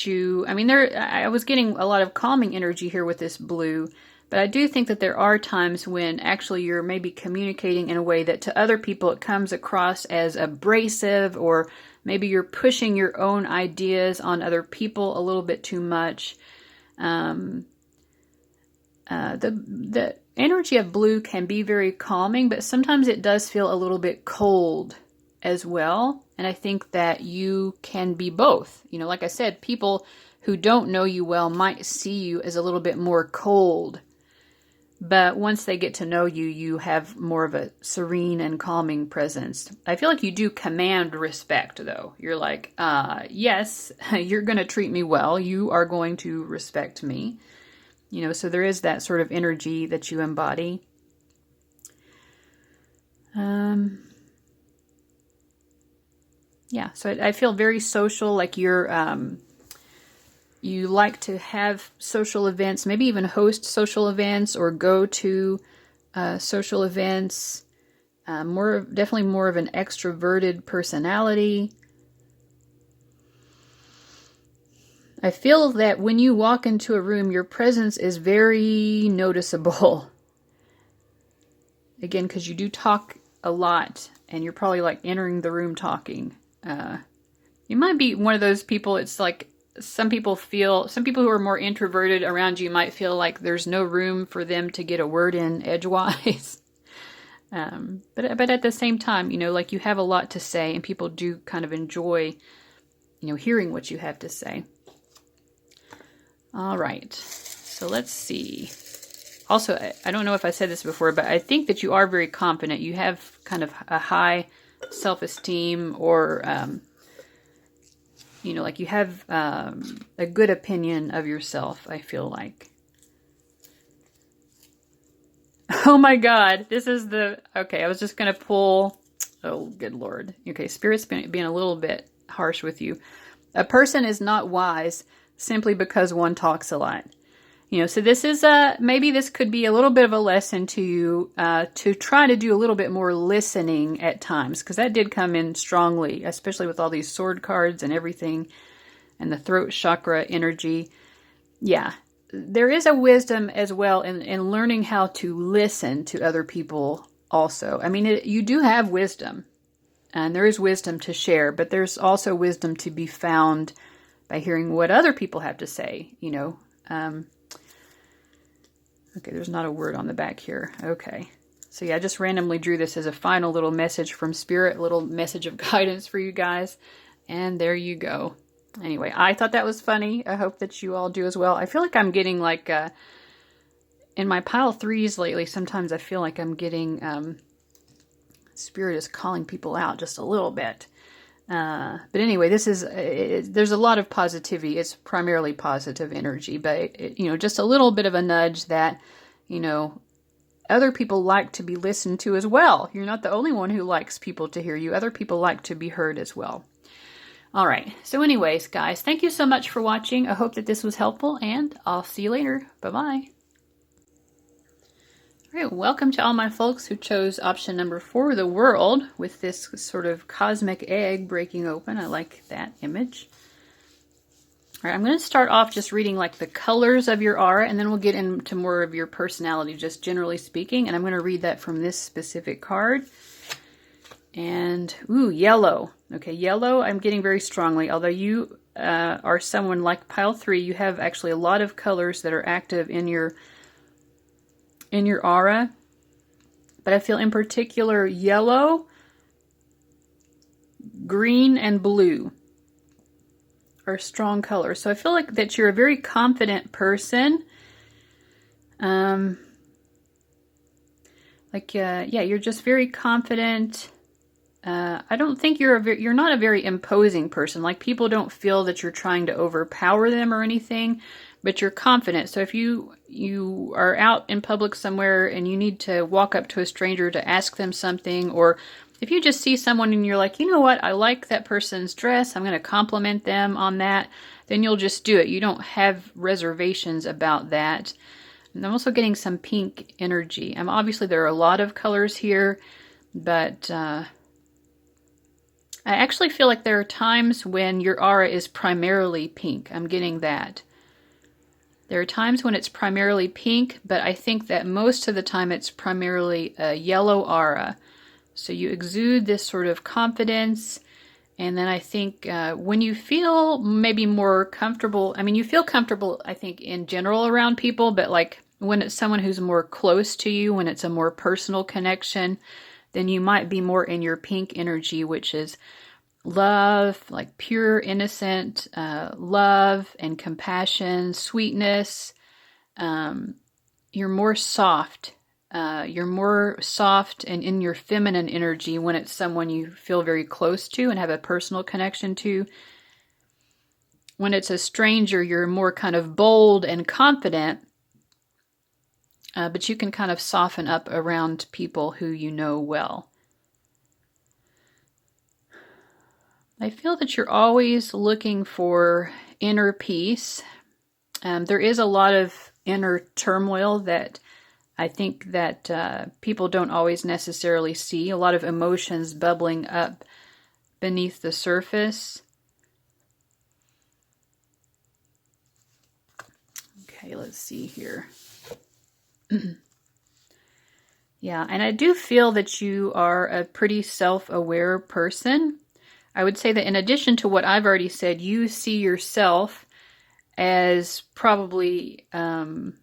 I was getting a lot of calming energy here with this blue, but I do think that there are times when actually you're maybe communicating in a way that to other people it comes across as abrasive, or maybe you're pushing your own ideas on other people a little bit too much. The energy of blue can be very calming, but sometimes it does feel a little bit cold as well. And I think that you can be both. You know, like I said, people who don't know you well might see you as a little bit more cold. But once they get to know you, you have more of a serene and calming presence. I feel like you do command respect, though. You're like, yes, you're going to treat me well. You are going to respect me. You know, so there is that sort of energy that you embody. Yeah, so I feel very social, like you like to have social events, maybe even host social events or go to social events, definitely more of an extroverted personality. I feel that when you walk into a room, your presence is very noticeable. Again, because you do talk a lot, and you're probably like entering the room talking. You might be one of those people, it's like some people who are more introverted around you might feel like there's no room for them to get a word in edgewise. But at the same time, like you have a lot to say, and people do kind of enjoy, hearing what you have to say. All right, so let's see. Also, I don't know if I said this before, but I think that you are very confident. You have kind of a high self-esteem, or, like you have a good opinion of yourself, I feel like. Oh my God, this is okay, I was just going to pull, oh, good Lord. Okay, Spirit's being a little bit harsh with you. A person is not wise simply because one talks a lot. So this is maybe this could be a little bit of a lesson to you to try to do a little bit more listening at times, because that did come in strongly, especially with all these sword cards and everything, and the throat chakra energy. Yeah, there is a wisdom as well in learning how to listen to other people also. I mean, you do have wisdom, and there is wisdom to share, but there's also wisdom to be found by hearing what other people have to say, Okay, there's not a word on the back here. Okay. So yeah, I just randomly drew this as a final little message from Spirit, a little message of guidance for you guys. And there you go. Anyway, I thought that was funny. I hope that you all do as well. I feel like I'm getting like, in my pile 3s lately, sometimes I feel like I'm getting, Spirit is calling people out just a little bit. But anyway, there's a lot of positivity. It's primarily positive energy, but just a little bit of a nudge that, other people like to be listened to as well. You're not the only one who likes people to hear you. Other people like to be heard as well. All right. So anyways, guys, thank you so much for watching. I hope that this was helpful, and I'll see you later. Bye-bye. All right, welcome to all my folks who chose option number 4, the world, with this sort of cosmic egg breaking open. I like that image. All right, I'm going to start off just reading like the colors of your aura, and then we'll get into more of your personality, just generally speaking. And I'm going to read that from this specific card. And, ooh, yellow. Okay, yellow I'm getting very strongly. Although you are someone like pile 3, you have actually a lot of colors that are active in your aura, but I feel in particular yellow, green, and blue are strong colors. So I feel like that you're a very confident person. Yeah, you're just very confident. I don't think you're not a very imposing person. Like, people don't feel that you're trying to overpower them or anything, but you're confident. So if you are out in public somewhere and you need to walk up to a stranger to ask them something, or if you just see someone and you're like, you know what, I like that person's dress, I'm going to compliment them on that, then you'll just do it. You don't have reservations about that. And I'm also getting some pink energy. Obviously there are a lot of colors here, but I actually feel like there are times when your aura is primarily pink. I'm getting that. There are times when it's primarily pink, but I think that most of the time it's primarily a yellow aura. So you exude this sort of confidence, and then I think when you feel maybe more comfortable, you feel comfortable, I think, in general around people, but like when it's someone who's more close to you, when it's a more personal connection, then you might be more in your pink energy, which is love, like pure, innocent love and compassion, sweetness. You're more soft. You're more soft and in your feminine energy when it's someone you feel very close to and have a personal connection to. When it's a stranger, you're more kind of bold and confident, but you can kind of soften up around people who you know well. I feel that you're always looking for inner peace. There is a lot of inner turmoil that I think that people don't always necessarily see a lot of emotions bubbling up beneath the surface. Okay, let's see here. Yeah, and I do feel that you are a pretty self-aware person. I would say that in addition to what I've already said, you see yourself as probably, and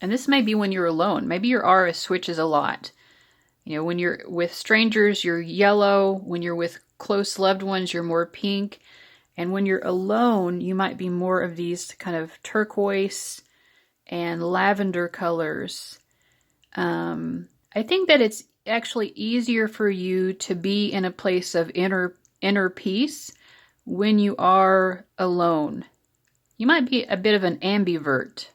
this may be when you're alone. Maybe your aura switches a lot. You know, when you're with strangers, you're yellow. When you're with close loved ones, you're more pink. And when you're alone, you might be more of these kind of turquoise and lavender colors. I think that it's actually easier for you to be in a place of inner peace when you are alone. You might be a bit of an ambivert.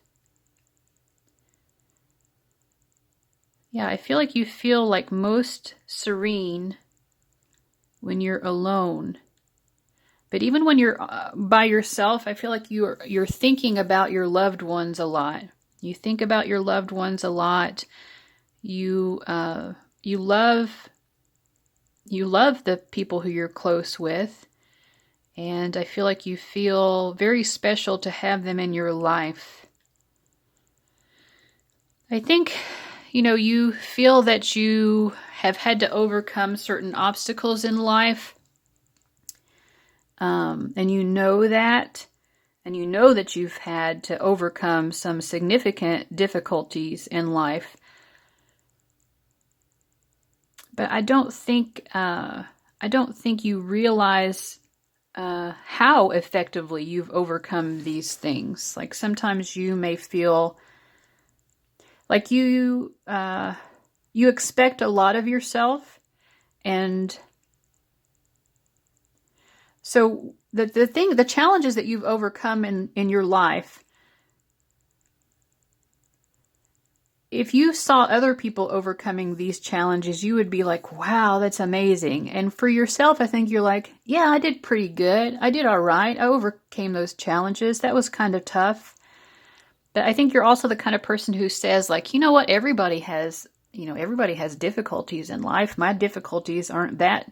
Yeah, I feel like you feel like most serene when you're alone. But even when you're by yourself, I feel like you're thinking about your loved ones a lot. You think about your loved ones a lot. You love the people who you're close with, and I feel like you feel very special to have them in your life. I think, you feel that you have had to overcome certain obstacles in life, and you know that you've had to overcome some significant difficulties in life. But I don't think you realize how effectively you've overcome these things. Like sometimes you may feel like you expect a lot of yourself, and so the challenges that you've overcome in your life. If you saw other people overcoming these challenges, you would be like, wow, that's amazing. And for yourself, I think you're like, yeah, I did pretty good. I did all right. I overcame those challenges. That was kind of tough. But I think you're also the kind of person who says, like, you know what? Everybody has difficulties in life. My difficulties aren't that,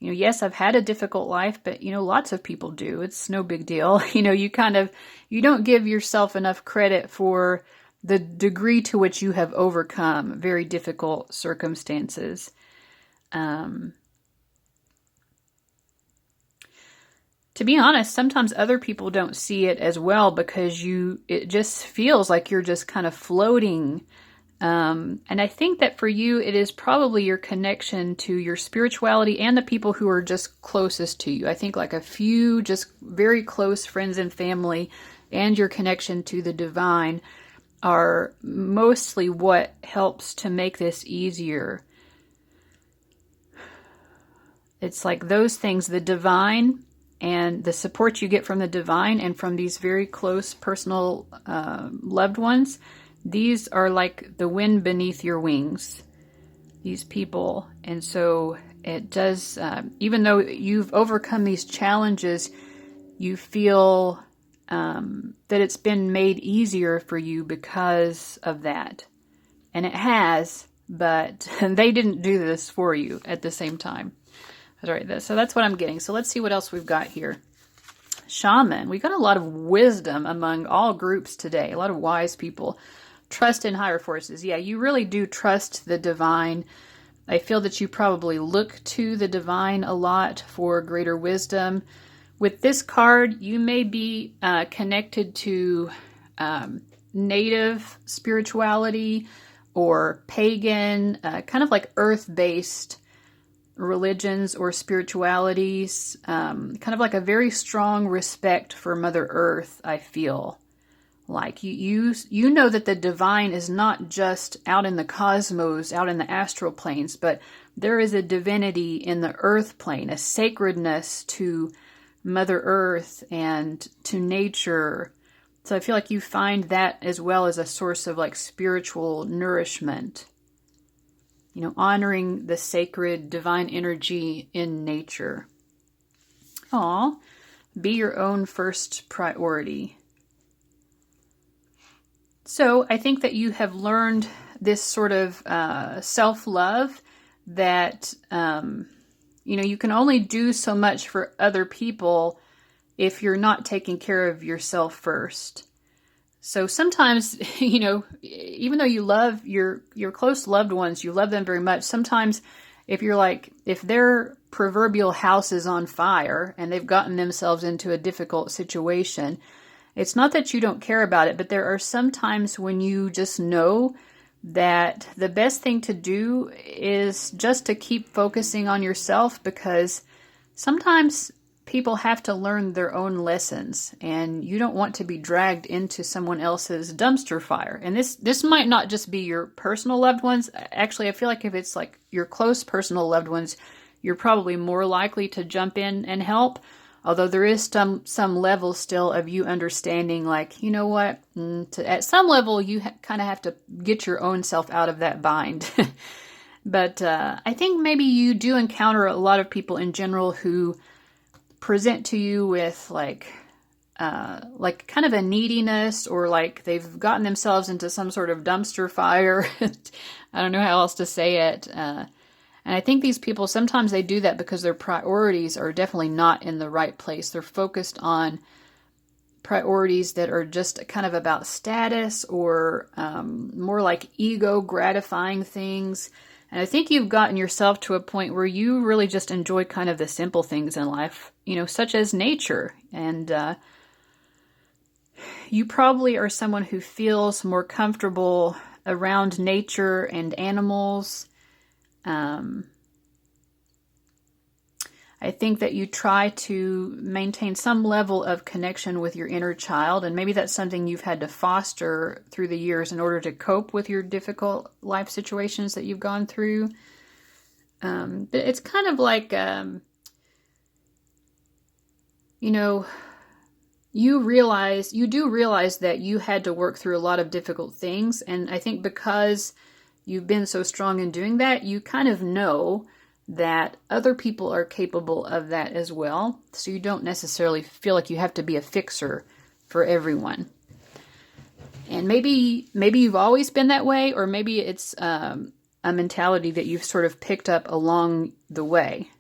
yes, I've had a difficult life, but, lots of people do. It's no big deal. You don't give yourself enough credit for the degree to which you have overcome very difficult circumstances. To be honest, sometimes other people don't see it as well because it just feels like you're just kind of floating. And I think that for you, it is probably your connection to your spirituality and the people who are just closest to you. I think like a few just very close friends and family and your connection to the divine are mostly what helps to make this easier. It's like those things, the divine and the support you get from the divine and from these very close personal loved ones, these are like the wind beneath your wings, these people. And so it does, even though you've overcome these challenges, you feel that it's been made easier for you because of that. And it has, but they didn't do this for you at the same time. All right, so that's what I'm getting. So let's see what else we've got here. Shaman. We got a lot of wisdom among all groups today. A lot of wise people. Trust in higher forces. Yeah, you really do trust the divine. I feel that you probably look to the divine a lot for greater wisdom. With this card, you may be connected to native spirituality or pagan, kind of like earth-based religions or spiritualities, kind of like a very strong respect for Mother Earth, I feel. Like you know that the divine is not just out in the cosmos, out in the astral planes, but there is a divinity in the earth plane, a sacredness to Mother Earth and to nature. So I feel like you find that as well as a source of like spiritual nourishment. Honoring the sacred divine energy in nature. Be your own first priority. So I think that you have learned this sort of self-love that, you can only do so much for other people if you're not taking care of yourself first. So sometimes, even though you love your close loved ones, you love them very much, sometimes if their proverbial house is on fire and they've gotten themselves into a difficult situation, it's not that you don't care about it, but there are some times when you just know that the best thing to do is just to keep focusing on yourself, because sometimes people have to learn their own lessons, and you don't want to be dragged into someone else's dumpster fire. And this might not just be your personal loved ones. Actually, I feel like if it's like your close personal loved ones, you're probably more likely to jump in and help. Although there is some level still of you understanding, like, you know what, at some level you kind of have to get your own self out of that bind. But I think maybe you do encounter a lot of people in general who present to you with like kind of a neediness, or like they've gotten themselves into some sort of dumpster fire. I don't know how else to say it. And I think these people, sometimes they do that because their priorities are definitely not in the right place. They're focused on priorities that are just kind of about status, or more like ego gratifying things. And I think you've gotten yourself to a point where you really just enjoy kind of the simple things in life, such as nature. And you probably are someone who feels more comfortable around nature and animals. I think that you try to maintain some level of connection with your inner child, and maybe that's something you've had to foster through the years in order to cope with your difficult life situations that you've gone through. But it's kind of like, you do realize that you had to work through a lot of difficult things, and I think because you've been so strong in doing that, you kind of know that other people are capable of that as well. So you don't necessarily feel like you have to be a fixer for everyone. And maybe you've always been that way, or maybe it's a mentality that you've sort of picked up along the way.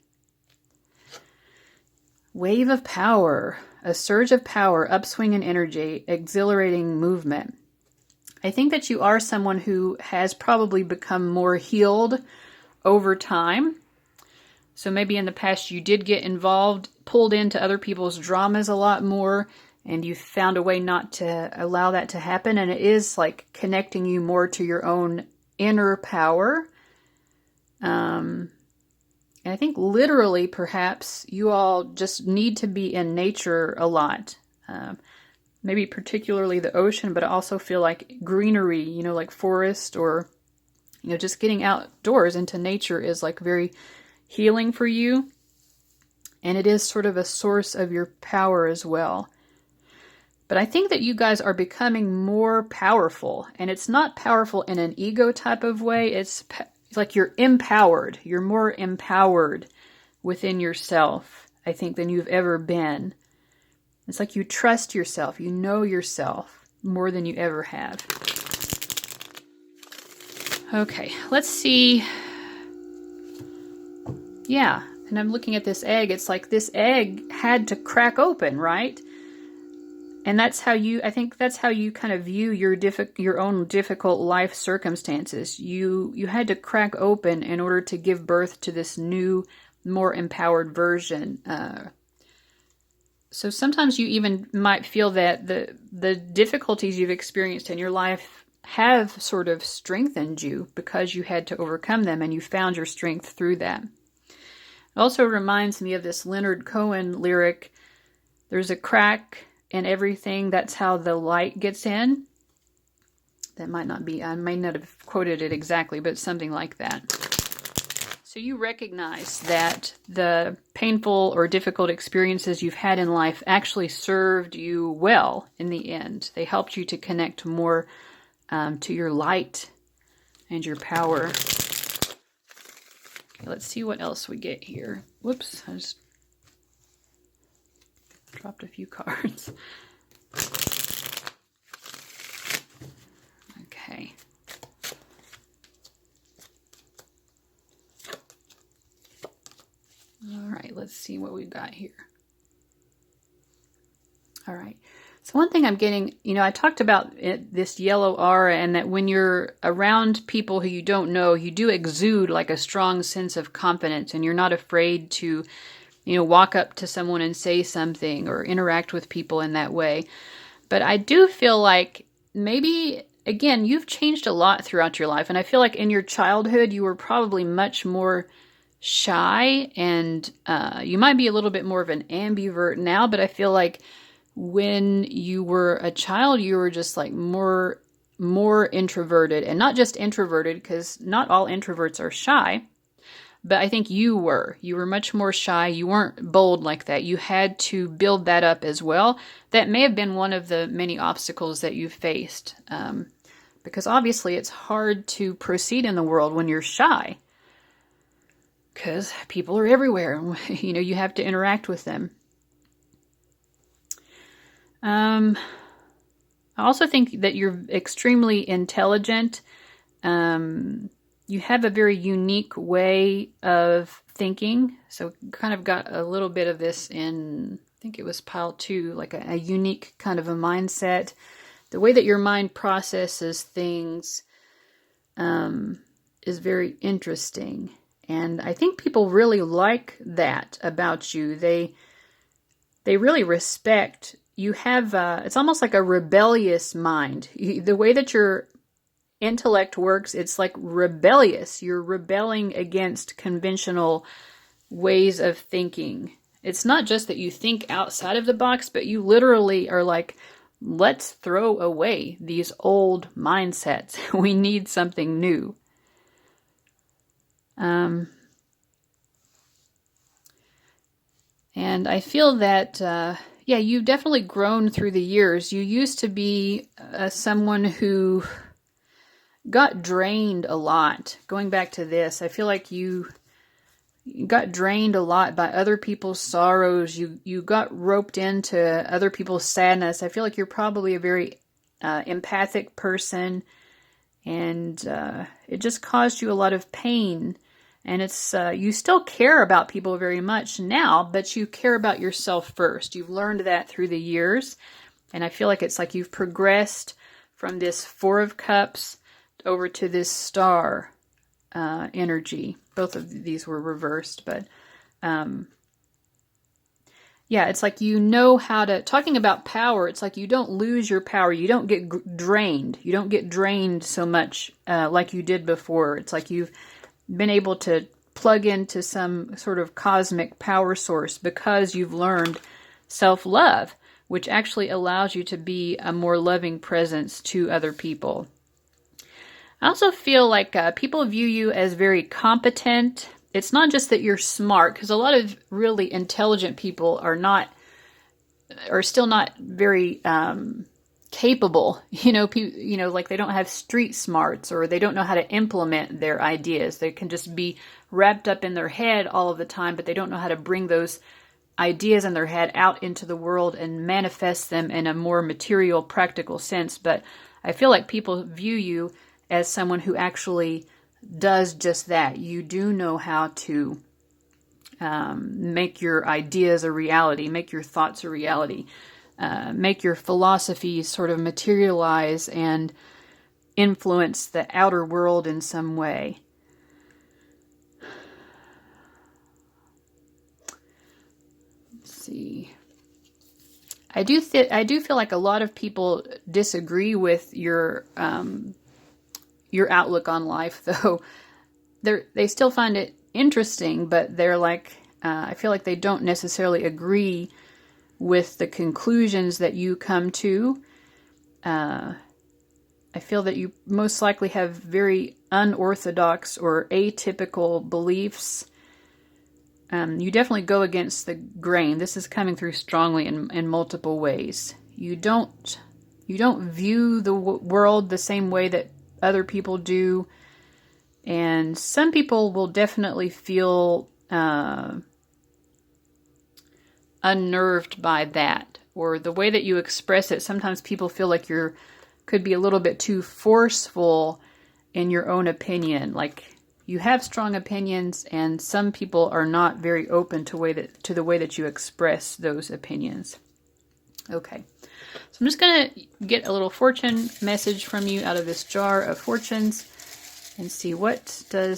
Wave of power, a surge of power, upswing in energy, exhilarating movement. I think that you are someone who has probably become more healed over time. So maybe in the past you did get involved, pulled into other people's dramas a lot more, and you found a way not to allow that to happen. And it is like connecting you more to your own inner power. And I think literally perhaps you all just need to be in nature a lot. Maybe particularly the ocean, but I also feel like greenery, like forest, or, just getting outdoors into nature is like very healing for you. And it is sort of a source of your power as well. But I think that you guys are becoming more powerful, and it's not powerful in an ego type of way. It's like you're empowered. You're more empowered within yourself, I think, than you've ever been. It's like you trust yourself. You know yourself more than you ever have. Okay, let's see. Yeah, and I'm looking at this egg. It's like this egg had to crack open, right? And I think that's how you kind of view your own difficult life circumstances. You had to crack open in order to give birth to this new, more empowered version. So sometimes you even might feel that the difficulties you've experienced in your life have sort of strengthened you because you had to overcome them, and you found your strength through that. It also reminds me of this Leonard Cohen lyric, "There's a crack in everything, that's how the light gets in." That might not be, I may not have quoted it exactly, but something like that. So you recognize that the painful or difficult experiences you've had in life actually served you well in the end. They helped you to connect more to your light and your power. Okay, let's see what else we get here. Whoops, I just dropped a few cards. Okay. All right, let's see what we've got here. All right. So one thing I'm getting, I talked about this yellow aura, and that when you're around people who you don't know, you do exude like a strong sense of confidence, and you're not afraid to, walk up to someone and say something or interact with people in that way. But I do feel like maybe, again, you've changed a lot throughout your life. And I feel like in your childhood, you were probably much more shy, and you might be a little bit more of an ambivert now, but I feel like when you were a child, you were just like more introverted, and not just introverted, because not all introverts are shy, but I think you were much more shy. You weren't bold like that. You had to build that up as well. That may have been one of the many obstacles that you faced, because obviously it's hard to proceed in the world when you're shy, because people are everywhere. You have to interact with them. I also think that you're extremely intelligent. You have a very unique way of thinking. So kind of got a little bit of this in, I think it was pile 2, like a unique kind of a mindset. The way that your mind processes things is very interesting. And I think people really like that about you. They really respect. You have, it's almost like a rebellious mind. The way that your intellect works, it's like rebellious. You're rebelling against conventional ways of thinking. It's not just that you think outside of the box, but you literally are like, let's throw away these old mindsets. We need something new. And I feel that, you've definitely grown through the years. You used to be someone who got drained a lot. Going back to this, I feel like you got drained a lot by other people's sorrows. You got roped into other people's sadness. I feel like you're probably a very empathic person, and it just caused you a lot of pain. And it's you still care about people very much now, but you care about yourself first. You've learned that through the years. And I feel like it's like you've progressed from this 4 of Cups over to this Star energy. Both of these were reversed, but it's like you know how to, talking about power, it's like you don't lose your power. You don't get drained. You don't get drained so much like you did before. It's like you've been able to plug into some sort of cosmic power source because you've learned self-love, which actually allows you to be a more loving presence to other people. I also feel like people view you as very competent. It's not just that you're smart, because a lot of really intelligent people are still not very capable. Like they don't have street smarts, or they don't know how to implement their ideas. They can just be wrapped up in their head all of the time, but they don't know how to bring those ideas in their head out into the world and manifest them in a more material, practical sense. But I feel like people view you as someone who actually does just that. You do know how to make your ideas a reality, make your thoughts a reality, make your philosophies sort of materialize and influence the outer world in some way. Let's see. I do feel like a lot of people disagree with your outlook on life, though. They still find it interesting, but they're like, I feel like they don't necessarily agree with the conclusions that you come to. I feel that you most likely have very unorthodox or atypical beliefs. You definitely go against the grain. This is coming through strongly in multiple ways. You don't view the world the same way that other people do. And some people will definitely feel unnerved by that, or the way that you express it. Sometimes people feel like you're could be a little bit too forceful in your own opinion. Like, you have strong opinions, and some people are not very open to the way that you express those opinions. Okay, so I'm just going to get a little fortune message from you out of this jar of fortunes and see what's the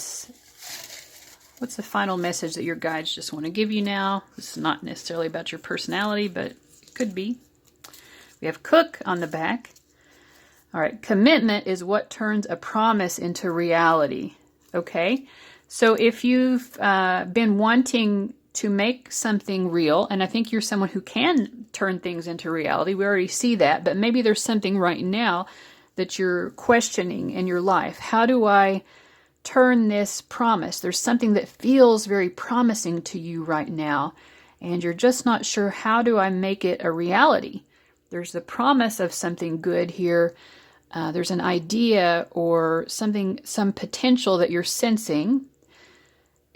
final message that your guides just want to give you now. This is not necessarily about your personality, but it could be. We have cook on the back. All right, commitment is what turns a promise into reality. Okay, so if you've been wanting to make something real, and I think you're someone who can turn things into reality, we already see that, but maybe there's something right now that you're questioning in your life. How do I turn this promise? There's something that feels very promising to you right now, and you're just not sure, how do I make it a reality? There's the promise of something good here. There's an idea or something, some potential that you're sensing.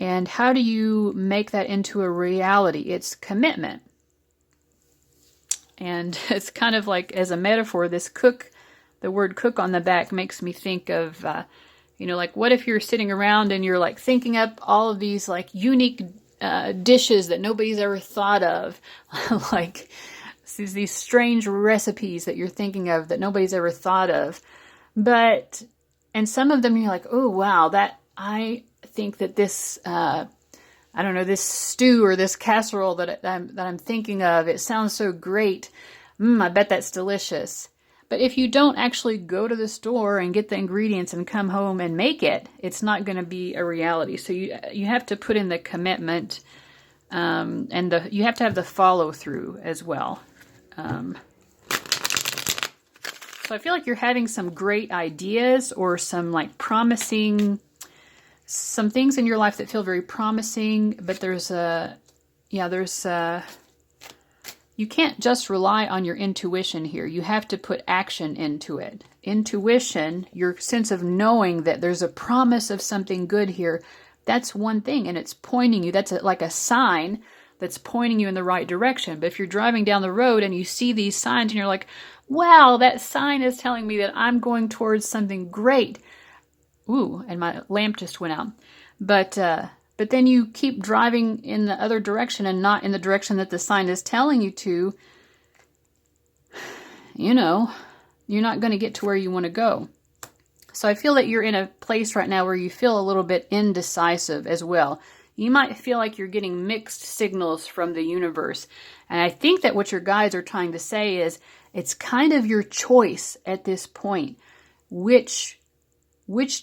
And how do you make that into a reality? It's commitment. And it's kind of like, as a metaphor, this cook, the word cook on the back makes me think of, like, what if you're sitting around and you're like thinking up all of these like unique dishes that nobody's ever thought of, like these strange recipes that you're thinking of that nobody's ever thought of. And some of them you're like, oh wow, I think that this, this stew or this casserole that I'm thinking of, it sounds so great. I bet that's delicious. But if you don't actually go to the store and get the ingredients and come home and make it, it's not going to be a reality. So you have to put in the commitment, and you have to have the follow through as well. So I feel like you're having some great ideas or some like promising, some things in your life that feel very promising, but you can't just rely on your intuition here. You have to put action into it. Intuition, your sense of knowing that there's a promise of something good here, that's one thing, and it's pointing you. That's like a sign that's pointing you in the right direction. But if you're driving down the road and you see these signs and you're like, wow, that sign is telling me that I'm going towards something great. Ooh, and my lamp just went out. But then you keep driving in the other direction and not in the direction that the sign is telling you to, you're not going to get to where you want to go. So I feel that you're in a place right now where you feel a little bit indecisive as well. You might feel like you're getting mixed signals from the universe. And I think that what your guides are trying to say is it's kind of your choice at this point. Which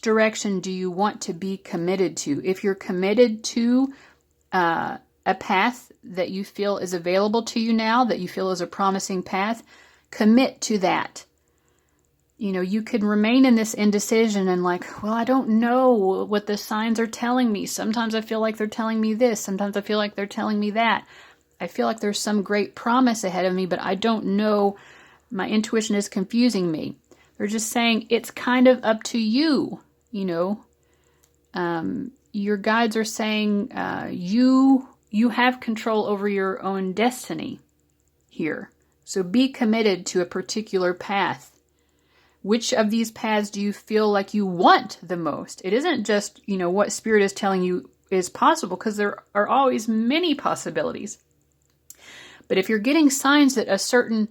direction do you want to be committed to? If you're committed to a path that you feel is available to you now, that you feel is a promising path, commit to that. You could remain in this indecision and like, well, I don't know what the signs are telling me. Sometimes I feel like they're telling me this. Sometimes I feel like they're telling me that. I feel like there's some great promise ahead of me, but I don't know. My intuition is confusing me. They're just saying it's kind of up to you, Your guides are saying you have control over your own destiny here. So be committed to a particular path. Which of these paths do you feel like you want the most? It isn't just, what Spirit is telling you is possible, because there are always many possibilities. But if you're getting signs that a certain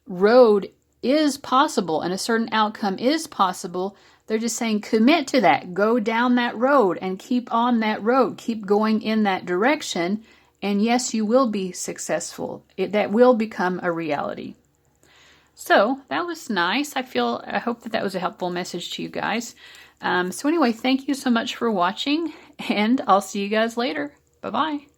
road is possible and a certain outcome is possible, they're just saying commit to that. Go down that road and keep on that road. Keep going in that direction. And yes, you will be successful. That will become a reality. So that was nice. I hope that was a helpful message to you guys. So anyway, thank you so much for watching, and I'll see you guys later. Bye-bye.